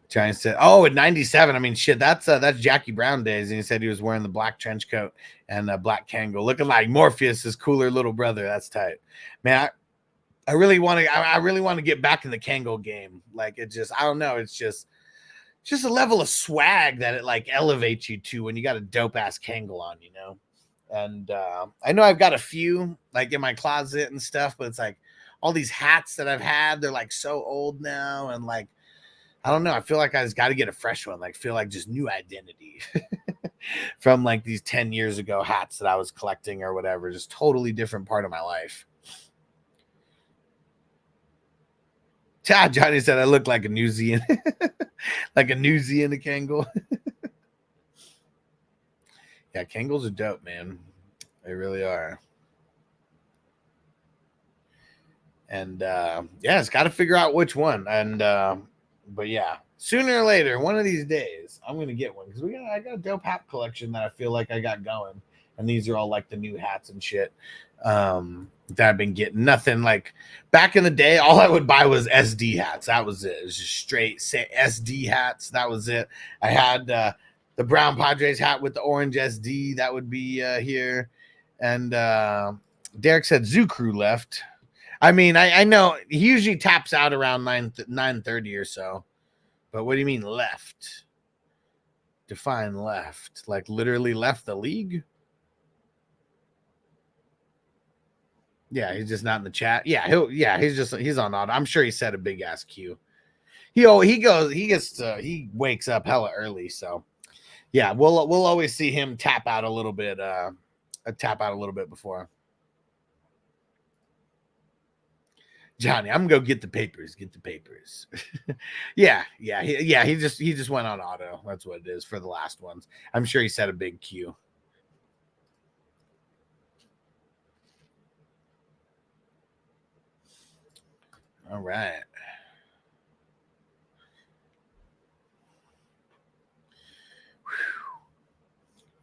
Giant said, "Oh, at 97. I mean, shit. That's Jackie Brown days." And he said he was wearing the black trench coat and a black Kangol, looking like Morpheus' cooler little brother. That's tight, man. I really want to get back in the Kangol game. Like it just, I don't know. It's just a level of swag that it like elevates you to when you got a dope ass Kangol on, And I know I've got a few like in my closet and stuff, but it's like all these hats that I've had, they're like so old now, and like I don't know. I feel like I just got to get a fresh one. Like feel like just new identity from like these 10 years ago hats that I was collecting or whatever. Just totally different part of my life. Johnny said I look like a newsie like a newsie in a Kangol. Yeah, Kangols are dope, man. They really are. And yeah, it's got to figure out which one. And but yeah, sooner or later, one of these days, I'm gonna get one because I got a dope hat collection that I feel like I got going, and these are all like the new hats and shit that I've been getting. Nothing like back in the day. All I would buy was SD hats. That was it. It was just straight SD hats. That was it. I had the brown Padres hat with the orange SD. That would be here. And Derek said Zoo Crew left. I mean, I know he usually taps out around 9:30 or so. But what do you mean left? Define left. Like literally left the league? Yeah, he's just not in the chat. Yeah, he's on auto. I'm sure he said a big ass Q. He wakes up hella early, so yeah, we'll always see him tap out a little bit before. Johnny, I'm gonna go get the papers. Yeah. He just went on auto. That's what it is for the last ones. I'm sure he said a big Q. All right.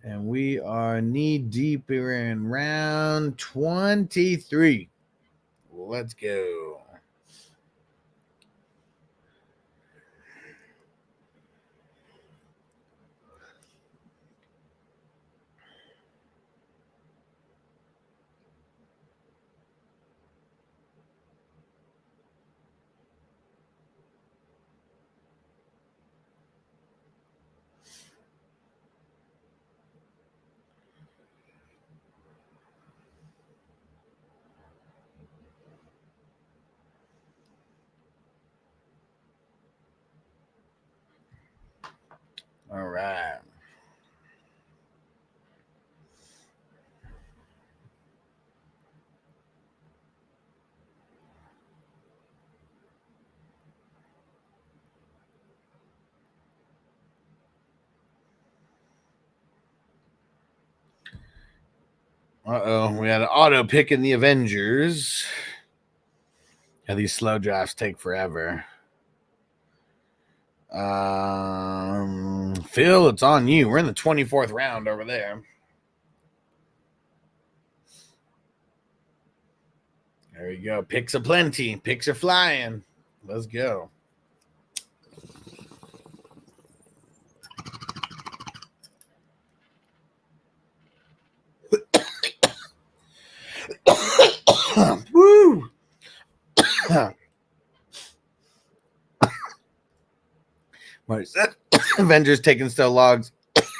And we are knee deep in round 23. Let's go. Uh-oh, we had an auto pick in the Avengers. Yeah, these slow drafts take forever. Phil, it's on you. We're in the 24th round over there. There you go. Picks aplenty. Picks are flying. Let's go. Woo! What is that? Avengers taking still logs.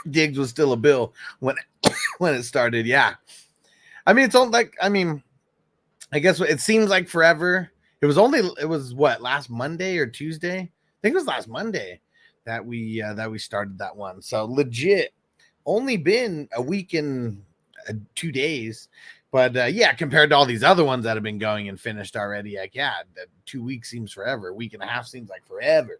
Diggs was still a bill when it started. Yeah, I mean it's all like I guess it seems like forever. It was what, last Monday or Tuesday? I think it was last Monday that we started that one. So legit, only been a week and 2 days. But yeah, compared to all these other ones that have been going and finished already, like, yeah, 2 weeks seems forever. A week and a half seems like forever.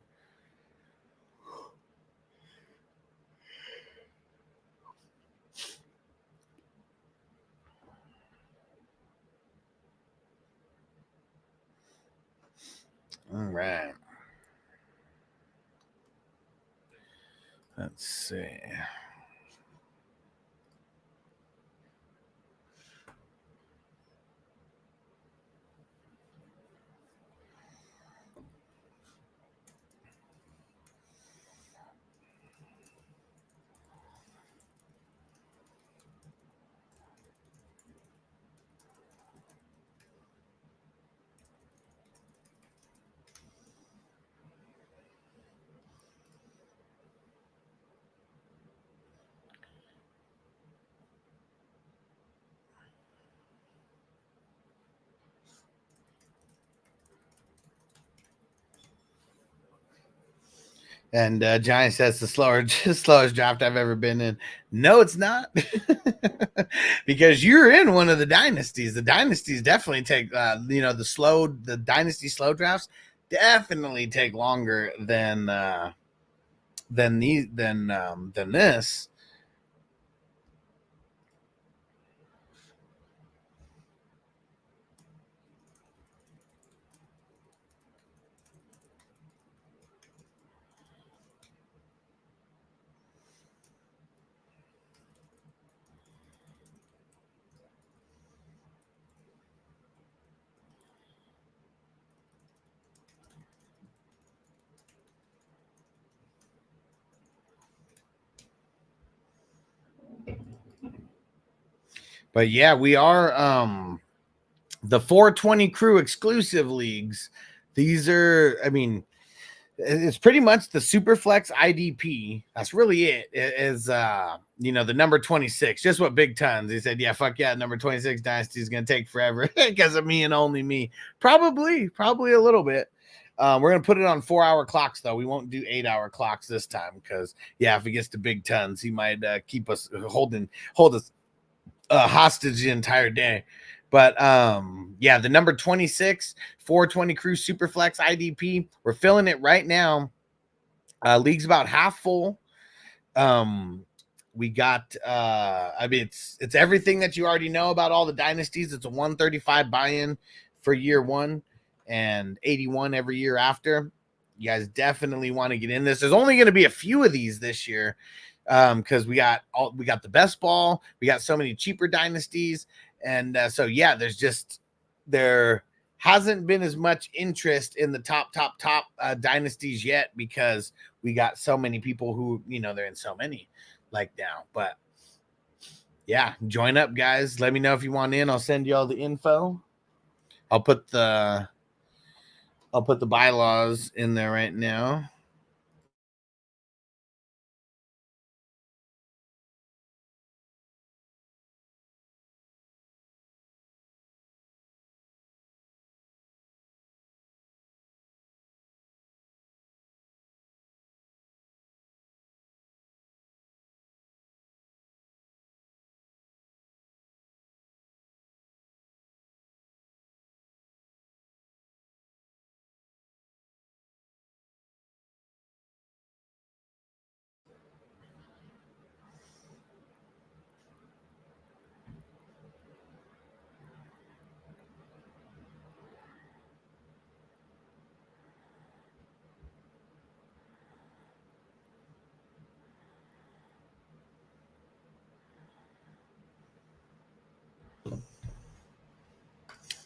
All right. Let's see. And Giant says the slowest draft I've ever been in. No, it's not, because you're in one of the dynasties. The dynasties definitely take, the dynasty slow drafts definitely take longer than this. But yeah, we are the 420 crew exclusive leagues. These are, it's pretty much the Superflex IDP. That's really it. It is the number 26. Just what Big Tons. He said, yeah, fuck yeah, number 26 dynasty is gonna take forever because of me and only me. Probably a little bit. We're gonna put it on 4-hour clocks though. We won't do 8-hour clocks this time because yeah, if it gets to Big Tons, he might keep us hold us hostage the entire day. But yeah, the number 26 420 crew Superflex IDP, we're filling it right now. League's about half full. We got it's everything that you already know about all the dynasties. It's a 135 buy-in for year one and 81 every year after. You guys definitely want to get in this. There's only going to be a few of these this year because we got the best ball. We got so many cheaper dynasties. And so, yeah, there hasn't been as much interest in the top dynasties yet because we got so many people who, they're in so many like now. But yeah, join up, guys. Let me know if you want in. I'll send you all the info. I'll put the bylaws in there right now.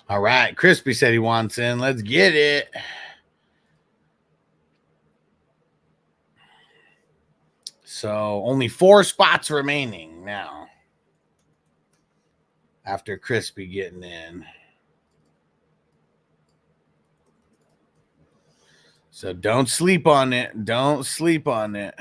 All right. Crispy said he wants in. Let's get it. So only 4 spots remaining now after Crispy getting in. So don't sleep on it. Don't sleep on it.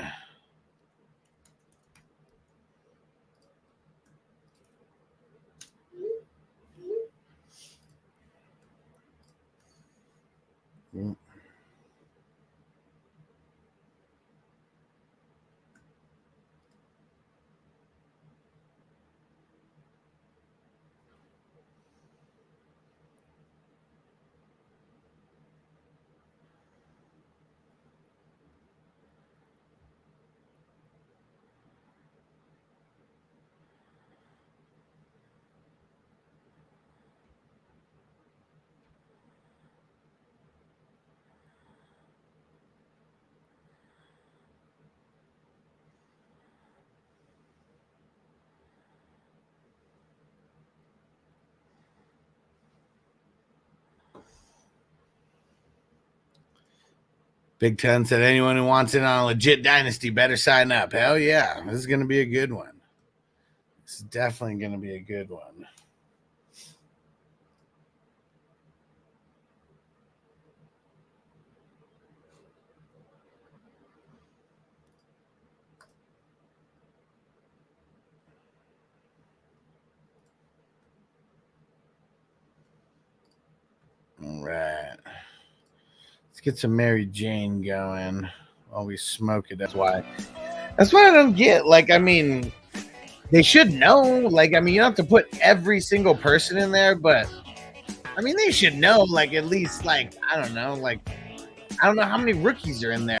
Big Ten said anyone who wants in on a legit dynasty better sign up. Hell yeah. This is going to be a good one. This is definitely going to be a good one. All right. Let's get some Mary Jane going while we smoke it. That's why I don't get. Like, I mean, they should know. Like, I mean, you don't have to put every single person in there, but I mean, they should know. Like, at least, like, I don't know. Like, I don't know how many rookies are in there.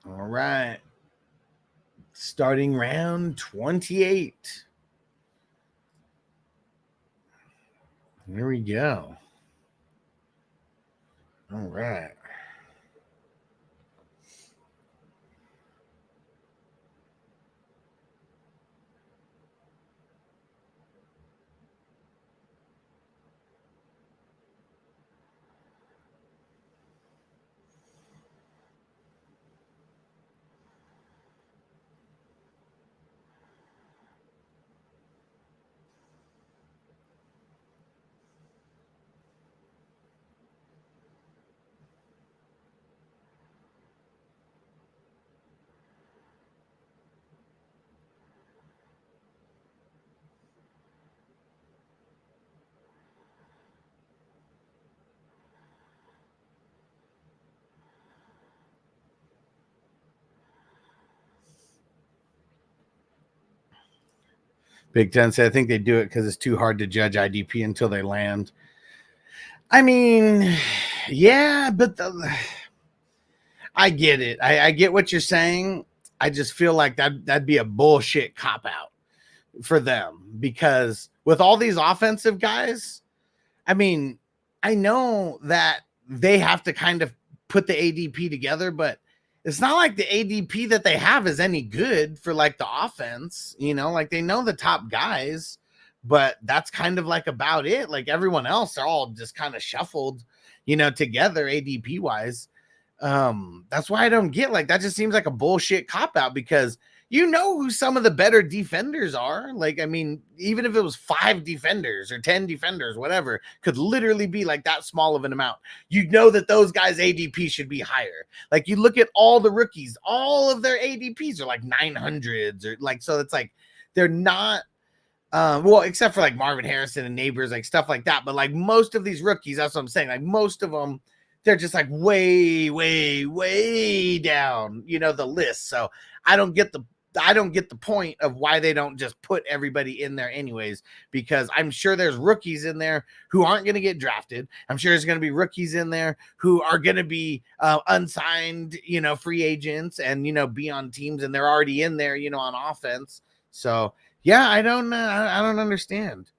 All right. Starting round 28. Here we go. All right. Big Ten said, I think they do it because it's too hard to judge IDP until they land. I mean, yeah, but I get it. I get what you're saying. I just feel like that'd be a bullshit cop out for them because with all these offensive guys, I mean, I know that they have to kind of put the ADP together, but it's not like the ADP that they have is any good for like the offense, you know, like they know the top guys, but that's kind of like about it. Like everyone else are all just kind of shuffled, you know, together ADP wise. That's why I don't get like that just seems like a bullshit cop out because you know who some of the better defenders are. Like, I mean, even if it was 5 defenders or 10 defenders, whatever, could literally be like that small of an amount. You know that those guys' ADP should be higher. Like, you look at all the rookies, all of their ADPs are like 900s or like, so it's like they're not, well, except for like Marvin Harrison and Neighbors, like stuff like that. But like most of these rookies, that's what I'm saying. Like most of them, they're just like way, way, way down, you know, the list. So I don't get the point of why they don't just put everybody in there anyways, because I'm sure there's rookies in there who aren't going to get drafted. I'm sure there's going to be rookies in there who are going to be unsigned, you know, free agents and, you know, be on teams and they're already in there, you know, on offense. So yeah, I don't understand.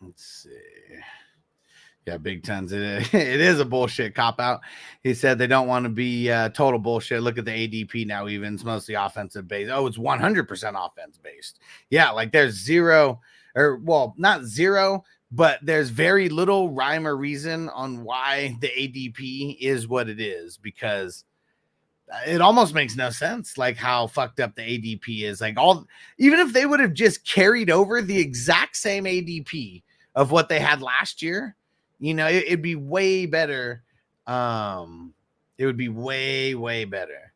Let's see. Yeah, Big Tons. It is a bullshit cop out. He said they don't want to be total bullshit. Look at the ADP now, even. It's mostly offensive based. Oh, it's 100% offense based. Yeah, like there's zero, or well, not zero, but there's very little rhyme or reason on why the ADP is what it is, because it almost makes no sense, like how fucked up the ADP is. Like even if they would have just carried over the exact same ADP of what they had last year, you know, it'd be way better. It would be way, way better.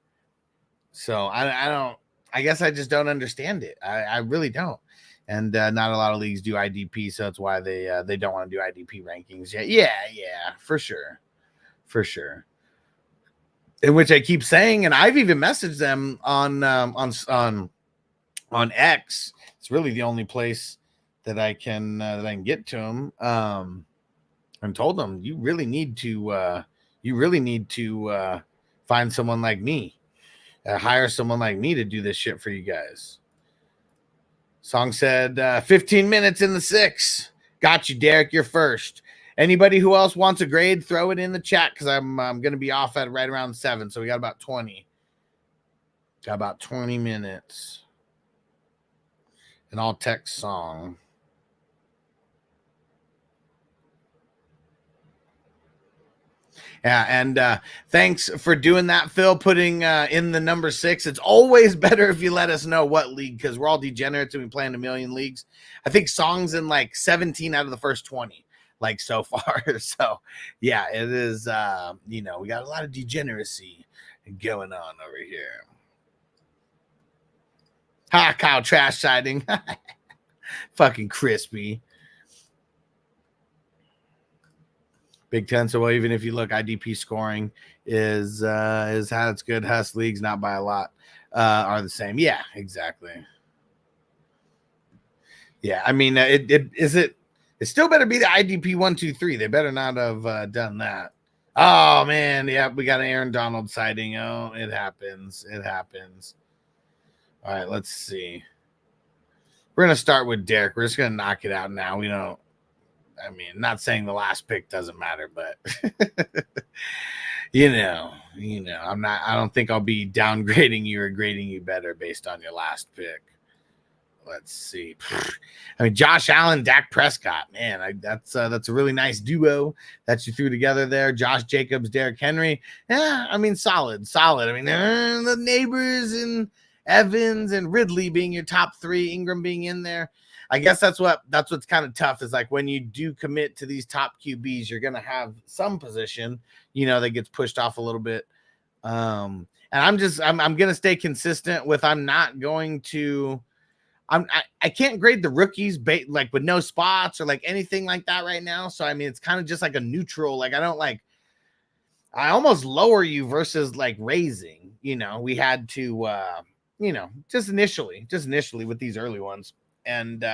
So I guess I just don't understand it. I really don't. And not a lot of leagues do IDP, so that's why they don't want to do IDP rankings yet. Yeah, for sure. In which I keep saying, and I've even messaged them on X. It's really the only place that I can get to them. And told them, you really need to find someone like me, hire someone like me to do this shit for you guys. Song said 15 minutes in the 6. Got you, Derek. You're first. Anybody who else wants a grade, throw it in the chat, because I'm going to be off at right around 7. So we got about 20. Got about 20 minutes. An all text song. Yeah, and thanks for doing that, Phil, putting in the number 6. It's always better if you let us know what league, because we're all degenerates and we play in a million leagues. I think Song's in like 17 out of the first 20, like so far. So, yeah, it is, we got a lot of degeneracy going on over here. Ha, Kyle, trash siding. Fucking crispy. Big Ten. So, well, even if you look, IDP scoring is how it's good. Huss leagues, not by a lot, are the same. Yeah, exactly. Yeah, I mean, it still better be the IDP 1, 2, 3. They better not have done that. Oh man, yeah, we got an Aaron Donald sighting. Oh, it happens. All right, let's see. We're gonna start with Derek. We're just gonna knock it out now. Not saying the last pick doesn't matter, but I don't think I'll be downgrading you or grading you better based on your last pick. Let's see. Josh Allen, Dak Prescott, man, that's a really nice duo that you threw together there. Josh Jacobs, Derrick Henry. Yeah, solid. The neighbors and Evans and Ridley being your top 3, Ingram being in there. I guess that's what's kind of tough, is like when you do commit to these top QBs, you're gonna have some position, that gets pushed off a little bit. And I'm gonna stay consistent with I can't grade the rookies like with no spots or like anything like that right now. So it's kind of just like a neutral. Like I almost lower you versus like raising. We had to just initially with these early ones. And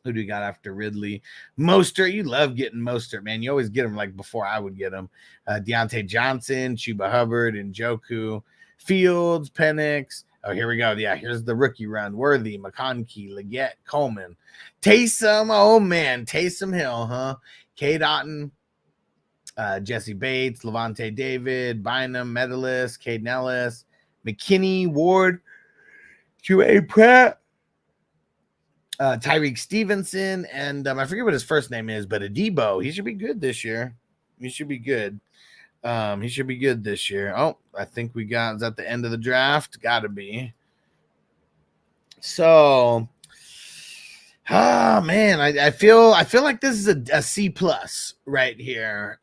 who do we got after Ridley? Mostert. You love getting Mostert, man. You always get him like before I would get him. Deontay Johnson, Chuba Hubbard, Njoku, Fields, Penix. Oh, here we go. Yeah, here's the rookie run. Worthy, McConkey, Leggett, Coleman, Taysom. Oh, man. Taysom Hill, huh? Cade Otton, Jesse Bates, Levante David, Bynum, Medalist, Caden Ellis, McKinney, Ward, Q.A. Pratt, Tyreek Stevenson, and I forget what his first name is, but Adebo. He should be good this year. He should be good this year. Oh, I think is that the end of the draft? Gotta be. So, man, I feel like this is a C plus right here.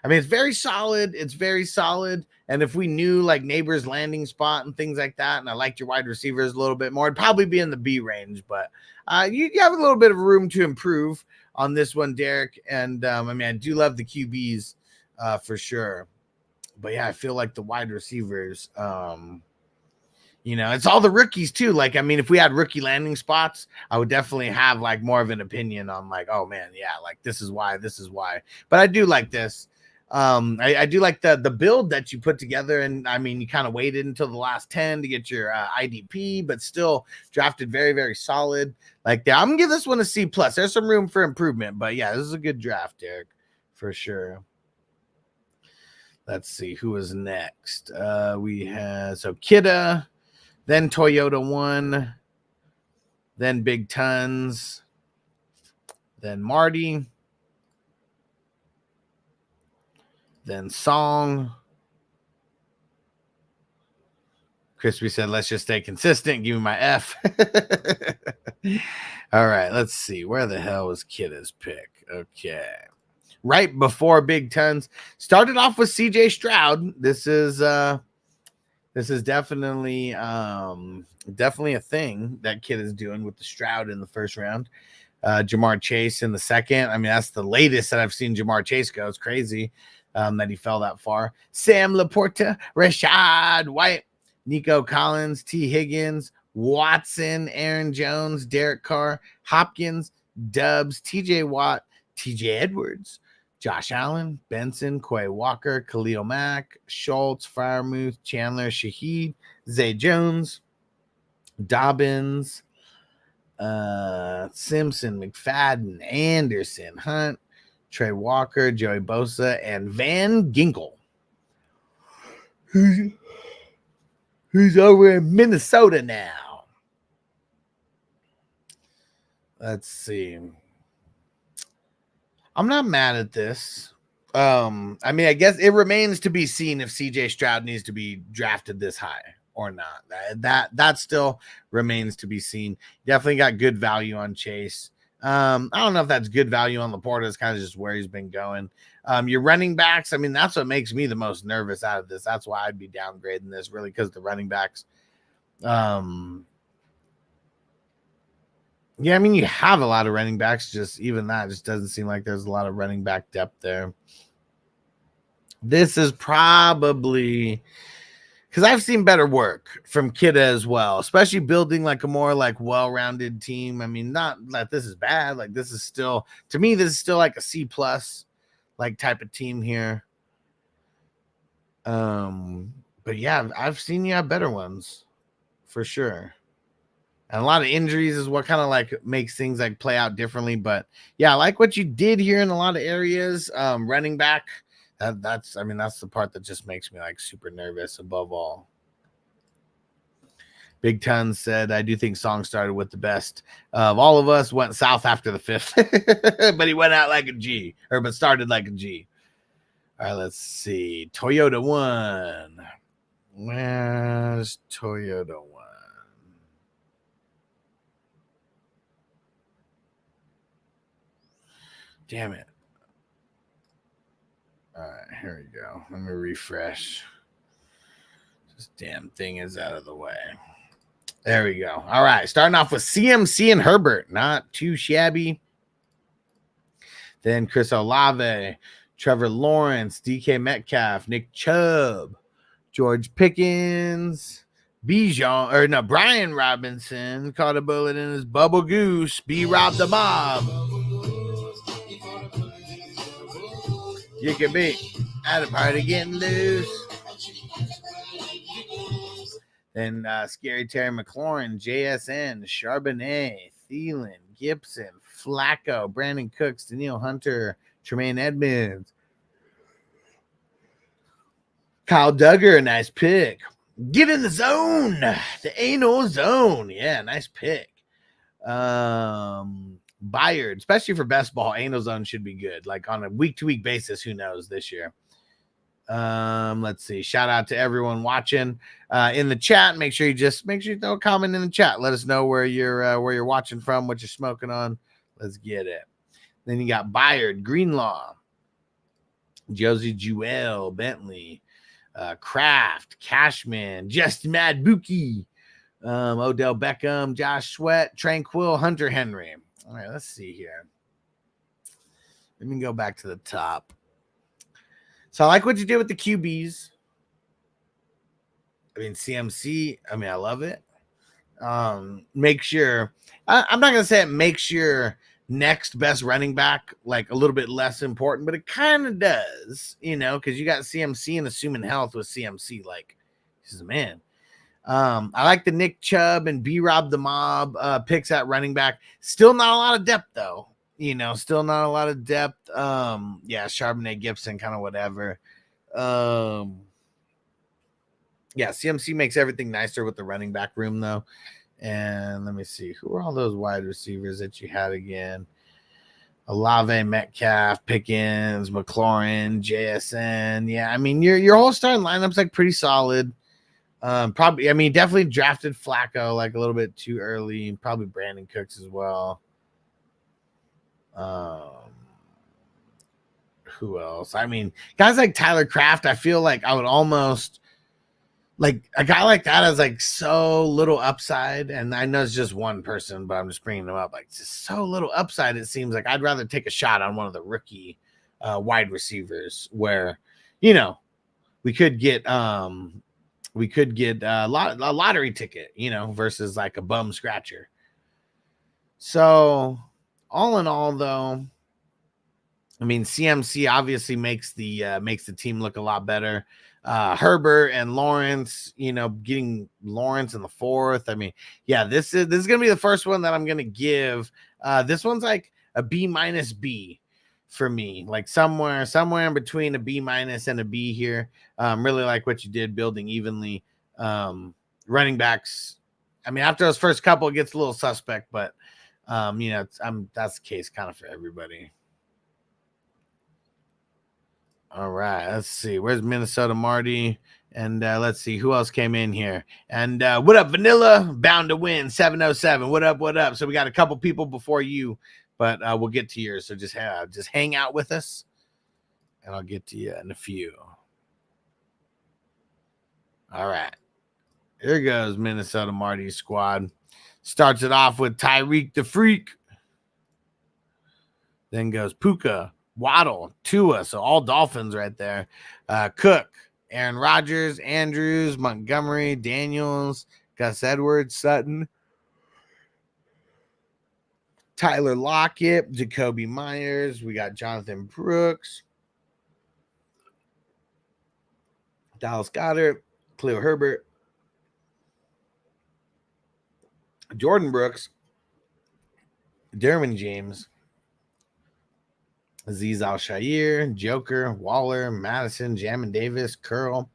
It's very solid. And if we knew like Neighbors landing spot and things like that, and I liked your wide receivers a little bit more, it'd probably be in the B range, but you have a little bit of room to improve on this one, Derek. And I do love the QBs for sure. But yeah, I feel like the wide receivers, it's all the rookies too. Like, if we had rookie landing spots, I would definitely have like more of an opinion on like, oh man, yeah, like this is why. But I do like this. I do like the build that you put together, and I mean, you kind of waited until the last 10 to get your IDP, but still drafted very, very solid. Like that, I'm gonna give this one a C plus. There's some room for improvement, but yeah, this is a good draft, Derek, for sure. Let's see who is next. We have Kidda, then Toyota 1, then Big Tons, then Marty, then Song. Crispy said, let's just stay consistent. Give me my F. All right, let's see. Where the hell was Kidda's pick? Okay. Right before Big Tons. Started off with CJ Stroud. This is definitely a thing that kid is doing with the Stroud in the first round. Jamar Chase in the second. I mean, that's the latest that I've seen Jamar Chase go. It's crazy that he fell that far. Sam Laporta, Rashad White, Nico Collins, T. Higgins, Watson, Aaron Jones, Derek Carr, Hopkins, Dubs, TJ Watt, TJ Edwards, Josh Allen, Benson, Quay Walker, Khalil Mack, Schultz, Freiermuth, Chandler, Shaheed, Zay Jones, Dobbins, Simpson, McFadden, Anderson, Hunt, Trey Walker, Joey Bosa, and Van Ginkel. Who's over in Minnesota now? Let's see. I'm not mad at this. I mean, I guess it remains to be seen if CJ Stroud needs to be drafted this high or not. That still remains to be seen. Definitely got good value on Chase. I don't know if that's good value on Laporta. It's kind of just where he's been going. Your running backs, I mean, that's what makes me the most nervous out of this. That's why I'd be downgrading this, really, because the running backs. Yeah, I mean, you have a lot of running backs. Just even that just doesn't seem like there's a lot of running back depth there. This is probably because I've seen better work from Kidda as well, especially building like a more like well-rounded team. I mean, not that this is bad. Like this is still, to me, this is still like a C plus like type of team here. But yeah, I've seen you have better ones for sure. And a lot of injuries is what kind of like makes things like play out differently. But yeah, I like what you did here in a lot of areas. Running back, that's the part that just makes me like super nervous above all. Big Ton said, I do think Song started with the best of all of us, went south after the fifth, but he went out like a G, but started like a G. All right, let's see. Toyota 1. Where's Toyota 1? Damn it. All right, here we go. Let me refresh. This damn thing is out of the way. There we go. All right, starting off with CMC and Herbert. Not too shabby. Then Chris Olave, Trevor Lawrence, DK Metcalf, Nick Chubb, George Pickens, Brian Robinson caught a bullet in his bubble goose. B-Rob the Mob. You can be at a party getting loose. Then Scary Terry McLaurin, JSN, Charbonnet, Thielen, Gibson, Flacco, Brandon Cooks, Daniil Hunter, Tremaine Edmonds, Kyle Duggar, nice pick. Get in the zone, the anal zone. Yeah, nice pick. Bayard, especially for best ball, anal zone should be good. Like on a week-to-week basis, who knows this year. Let's see. Shout out to everyone watching in the chat. Make sure you throw a comment in the chat. Let us know where you're watching from, what you're smoking on. Let's get it. Then you got Bayard, Greenlaw, Josie Jewell, Bentley, Kraft, Cashman, Just Mad Buki, Odell Beckham, Josh Sweat, Tranquil, Hunter Henry. All right, let's see here. Let me go back to the top. So I like what you did with the QBs. I mean, CMC, I mean, I love it. Make sure, I'm not going to say it makes your next best running back like a little bit less important, but it kind of does, because you got CMC and assuming health with CMC. Like, he's a man. I like the Nick Chubb and B-Rob the Mob picks at running back. Still not a lot of depth, though. Still not a lot of depth. Yeah, Charbonnet, Gibson, kind of whatever. Yeah, CMC makes everything nicer with the running back room, though. And let me see. Who are all those wide receivers that you had again? Olave, Metcalf, Pickens, McLaurin, JSN. Yeah, I mean, your whole starting lineup's like pretty solid. Probably, I mean, definitely drafted Flacco like a little bit too early. Probably Brandon Cooks as well. Who else? I mean, guys like Tyler Kraft, I feel like I would almost like a guy like that has like so little upside. And I know it's just one person, but I'm just bringing them up. Like, just so little upside. It seems like I'd rather take a shot on one of the rookie wide receivers where, we could get a lottery ticket, versus like a bum scratcher. So all in all, though, I mean, CMC obviously makes the team look a lot better. Herbert and Lawrence, getting Lawrence in the 4th. I mean, yeah, this is gonna be the first one that I'm gonna give. This one's like a B- for me, like somewhere in between a B- and a B here. Really like what you did building evenly. Running backs, I mean, after those first couple, it gets a little suspect, but that's the case kind of for everybody. All right, let's see. Where's Minnesota Marty? And let's see who else came in here. And what up, Vanilla? Bound to win 707. What up? What up? So we got a couple people before you, but we'll get to yours. So just hang out with us, and I'll get to you in a few. All right. Here goes Minnesota Marty's squad. Starts it off with Tyreek the Freak. Then goes Puka, Waddle, Tua. So all Dolphins right there. Cook, Aaron Rodgers, Andrews, Montgomery, Daniels, Gus Edwards, Sutton, Tyler Lockett, Jacoby Myers. We got Jonathan Brooks, Dallas Goedert, Khalil Herbert, Jordan Brooks, Derwin James, Aziz Al-Shaair, Joker, Waller, Madison, Jamin Davis, Curl,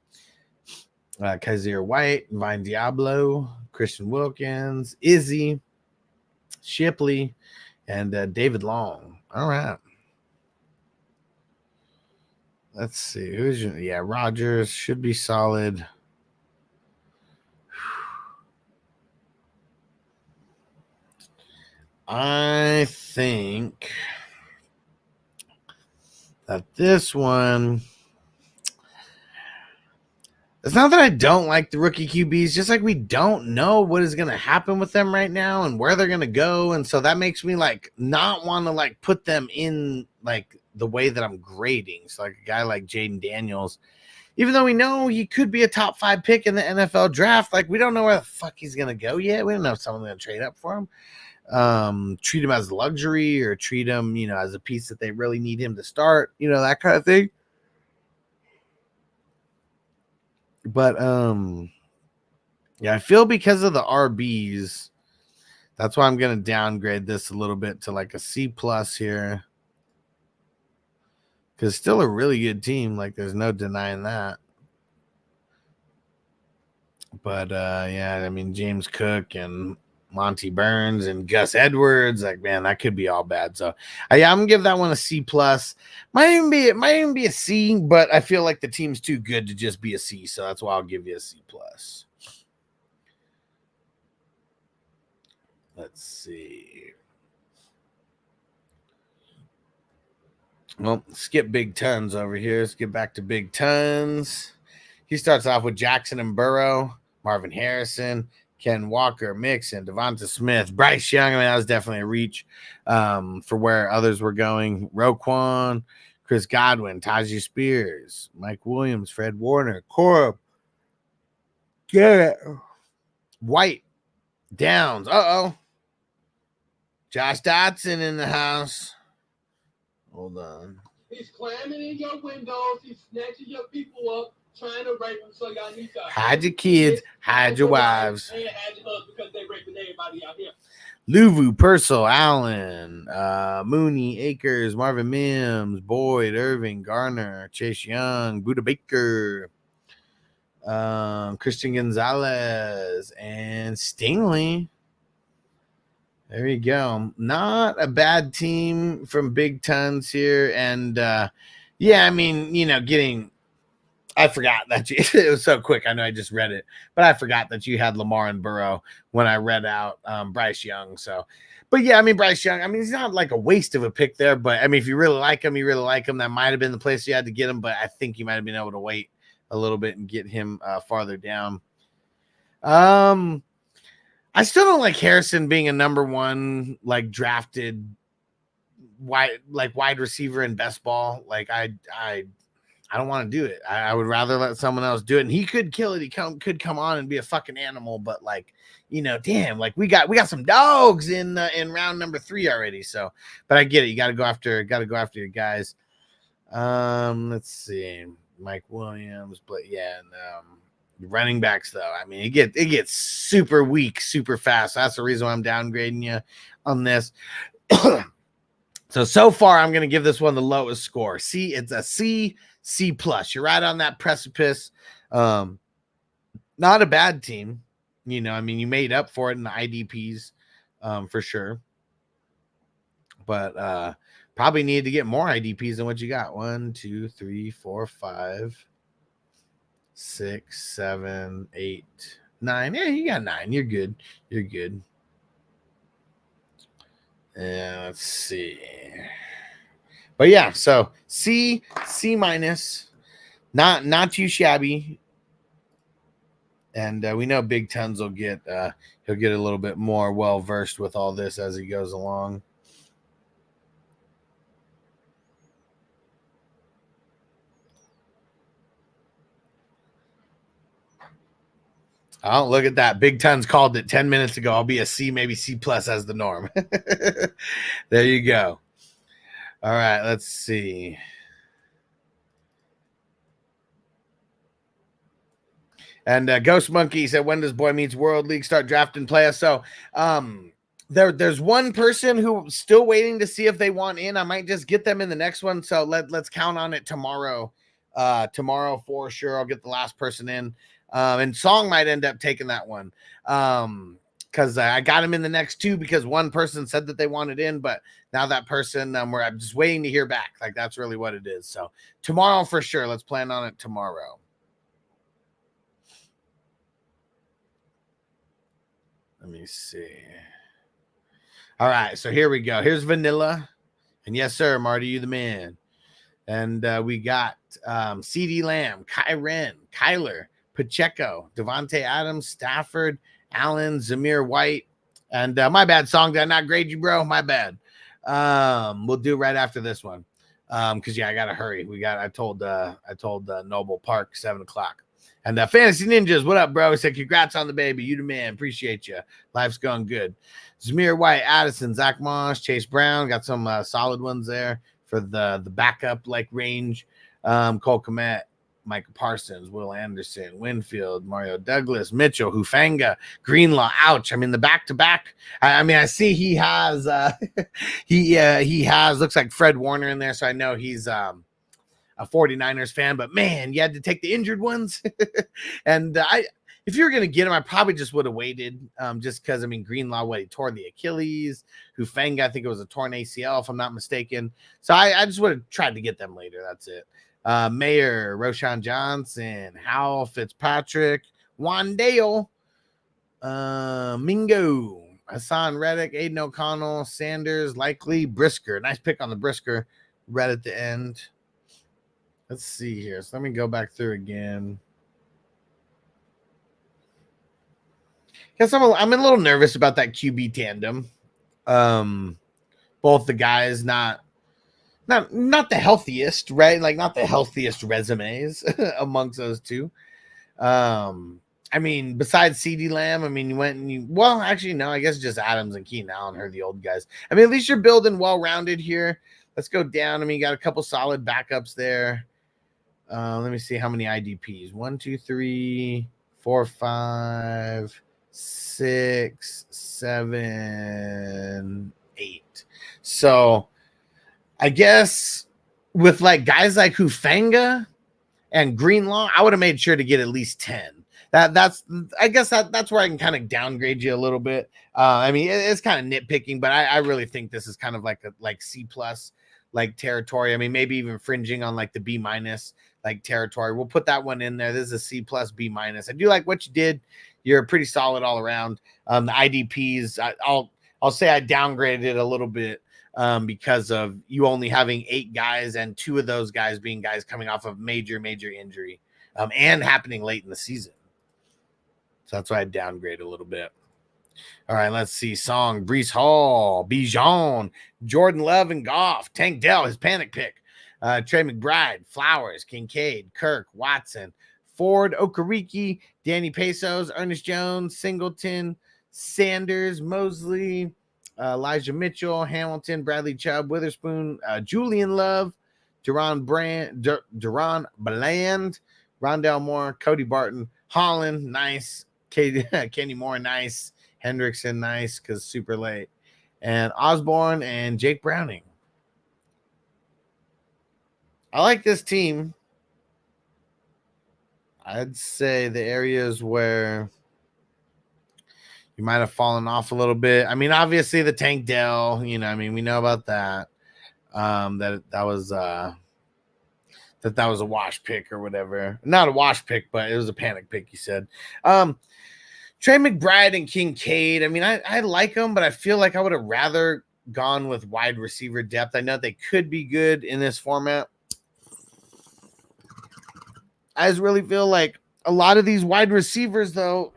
Kaiser White, Vine Diablo, Christian Wilkins, Izzy, Shipley, and David Long. All right. Let's see. Rodgers should be solid. I think that this one, it's not that I don't like the rookie QBs, just like we don't know what is going to happen with them right now and where they're going to go. And so that makes me like not want to like put them in like the way that I'm grading. So like a guy like Jaden Daniels, even though we know he could be a top 5 pick in the NFL draft, like we don't know where the fuck he's going to go yet. We don't know if someone's going to trade up for him. Treat him as luxury or treat him, as a piece that they really need him to start, that kind of thing. But yeah, I feel because of the RBs, that's why I'm gonna downgrade this a little bit to like a C+ here. Because still a really good team, like there's no denying that. But yeah, I mean James Cook and Monty Burns and Gus Edwards, like man, that could be all bad. So yeah, I'm gonna give that one a C+. Might even be a C, but I feel like the team's too good to just be a C, so that's why I'll give you a C+. Let's see. Well, skip Big Tons over here. Let's get back to Big Tons. He starts off with Jackson and Burrow, Marvin Harrison, Ken Walker, Mixon, Devonta Smith, Bryce Young. I mean, that was definitely a reach for where others were going. Roquan, Chris Godwin, Tajee Spears, Mike Williams, Fred Warner, Corb, Garrett, White, Downs. Josh Dotson in the house. Hold on. He's climbing in your windows. He's snatching your people up, trying to rape them. So y'all need to hide your kids, hide your wives. And hide your husbands because they raping everybody out here. Luvu, Purcell, Allen, Mooney, Akers, Marvin Mims, Boyd, Irving, Garner, Chase Young, Buda Baker, Christian Gonzalez, and Stingley. There you go. Not a bad team from Big Tons here. And yeah, I mean, you know, I forgot that it was so quick. I know I just read it, but I forgot that you had Lamar and Burrow when I read out Bryce Young. So, but yeah, I mean, Bryce Young, I mean, he's not like a waste of a pick there, but I mean, if you really like him, you really like him. That might have been the place you had to get him, but I think you might have been able to wait a little bit and get him farther down. I still don't like Harrison being a number one, like drafted wide receiver in best ball. Like I don't want to do it. I would rather let someone else do it. And he could kill it. He could come on and be a fucking animal. But like, you know, damn, like we got some dogs in round number 3 already. So, but I get it. You got to go after your guys. Let's see, Mike Williams. But yeah, and running backs though. I mean, it gets super weak, super fast. That's the reason why I'm downgrading you on this. So far, I'm going to give this one the lowest score. See, it's a C plus. You're right on that precipice. Not a bad team. You know, I mean, you made up for it in the IDPs for sure. But probably need to get more IDPs than what you got. 1, 2, 3, 4, 5, 6, 7, 8, 9. Yeah, you got 9. You're good. You're good. And let's see. But yeah, so C minus, not too shabby. And we know Big Tons will get he'll get a little bit more well versed with all this as he goes along. Oh, look at that. Big Tons called it 10 minutes ago. I'll be a C, maybe C plus as the norm. There you go. All right, let's see. And Ghost Monkey said, when does Boy Meets World League start drafting players? So there's one person who's still waiting to see if they want in. I might just get them in the next one. So let's count on it tomorrow. Tomorrow for sure. I'll get the last person in. And Song might end up taking that one. Because I got him in the next 2 because one person said that they wanted in, but now that person, I'm just waiting to hear back. Like, that's really what it is. So tomorrow for sure. Let's plan on it tomorrow. Let me see. All right, so here we go. Here's Vanilla. And yes, sir, Marty, you the man. And we got CeeDee Lamb, Kyler, Pacheco, Devontae Adams, Stafford, Allen, Zamir White, and my bad, Song. Did I not grade you, bro? My bad. We'll do right after this one. Because yeah, I gotta hurry. I told Noble Park 7 o'clock. And Fantasy Ninjas, what up, bro? He said, congrats on the baby. You the man. Appreciate you. Life's going good. Zamir White, Addison, Zach Moss, Chase Brown. Got some solid ones there for the backup like range. Cole Kmet, Michael Parsons, Will Anderson, Winfield, Mario Douglas, Mitchell, Hufanga, Greenlaw. Ouch. I mean, the back-to-back. I mean, I see he has he has looks like Fred Warner in there, so I know he's a 49ers fan, but man, you had to take the injured ones. And if you were going to get him, I probably just would have waited just because, I mean, Greenlaw, he tore the Achilles. Hufanga, I think it was a torn ACL, if I'm not mistaken. So I just would have tried to get them later. That's it. Mayer, Roshan Johnson, Howell, Fitzpatrick, Wandale, Mingo, Hassan Reddick, Aiden O'Connell, Sanders, Likely, Brisker. Nice pick on the Brisker right at the end. Let's see here. So let me go back through again. Guess I'm a little nervous about that QB tandem. Both the guys not the healthiest, right? Like not the healthiest resumes amongst those two. I mean, besides CeeDee Lamb, I mean, you went and well, actually, no, I guess just Adams and Keenan Allen are the old guys. I mean, at least you're building well-rounded here. Let's go down. I mean, you got a couple solid backups there. Let me see how many IDPs. 1, 2, 3, 4, 5, 6, 7, 8. So I guess with like guys like Hufanga and Greenlaw, I would have made sure to get at least 10. That's where I can kind of downgrade you a little bit. I mean, it's kind of nitpicking, but I really think this is kind of like C+ like territory. I mean, maybe even fringing on like the B- like territory. We'll put that one in there. This is a C+ B-. I do like what you did. You're pretty solid all around. The IDPs, I'll say I downgraded it a little bit because of you only having 8 guys and 2 of those guys being guys coming off of major injury and happening late in the season. So that's why I downgrade a little bit. All right, let's see. Song, Breece Hall, Bijan, Jordan Love, and Goff. Tank Dell, his panic pick. Trey McBride, Flowers, Kincaid, Kirk, Watson, Ford, Okereke, Danny Pesos, Ernest Jones, Singleton, Sanders, Mosley, Elijah Mitchell, Hamilton, Bradley Chubb, Witherspoon, Julian Love, Deron Bland, Rondell Moore, Cody Barton, Holland, nice. Kenny Moore, nice. Hendrickson, nice, because super late. And Osborne and Jake Browning. I like this team. I'd say the areas where you might have fallen off a little bit. I mean, obviously the Tank Dell, I mean, we know about that. That was a wash pick or whatever. Not a wash pick, but it was a panic pick, you said. Trey McBride and Kincaid. I mean, I like them, but I feel like I would have rather gone with wide receiver depth. I know they could be good in this format. I just really feel like a lot of these wide receivers, though,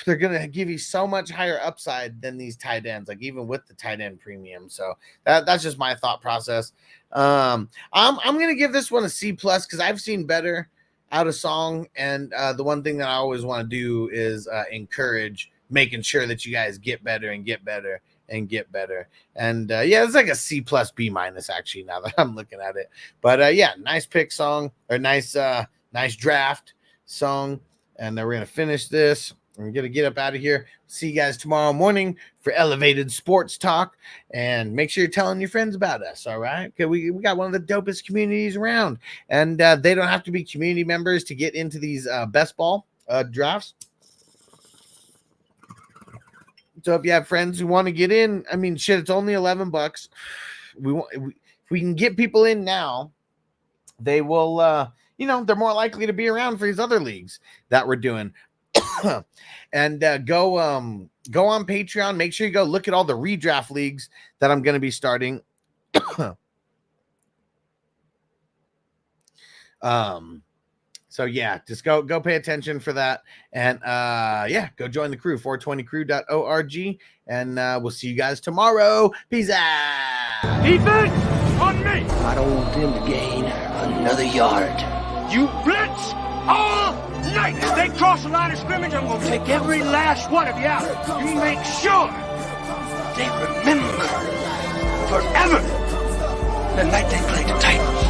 they're going to give you so much higher upside than these tight ends, like even with the tight end premium. So that's just my thought process. I'm going to give this one a C+ because I've seen better out of Song. And the one thing that I always want to do is encourage making sure that you guys get better and get better and get better. And yeah, it's like a C+ B- actually, now that I'm looking at it. But yeah, nice pick, Song, or nice draft, Song. And we're going to finish this. I'm going to get up out of here. See you guys tomorrow morning for Elevated Sports Talk. And make sure you're telling your friends about us, all right? Because we got one of the dopest communities around. And they don't have to be community members to get into these best ball drafts. So if you have friends who want to get in, I mean, shit, it's only $11. If we can get people in now, they will, they're more likely to be around for these other leagues that we're doing. And go on Patreon. Make sure you go look at all the redraft leagues that I'm going to be starting. So yeah, just go pay attention for that. And yeah, go join the crew, 420crew.org. And we'll see you guys tomorrow. Peace out. Defense on me. I don't want them to gain another yard. You blitz all night. If they cross the line of scrimmage, I'm going to take every last one of you out. You make sure they remember forever the night they played the Titans.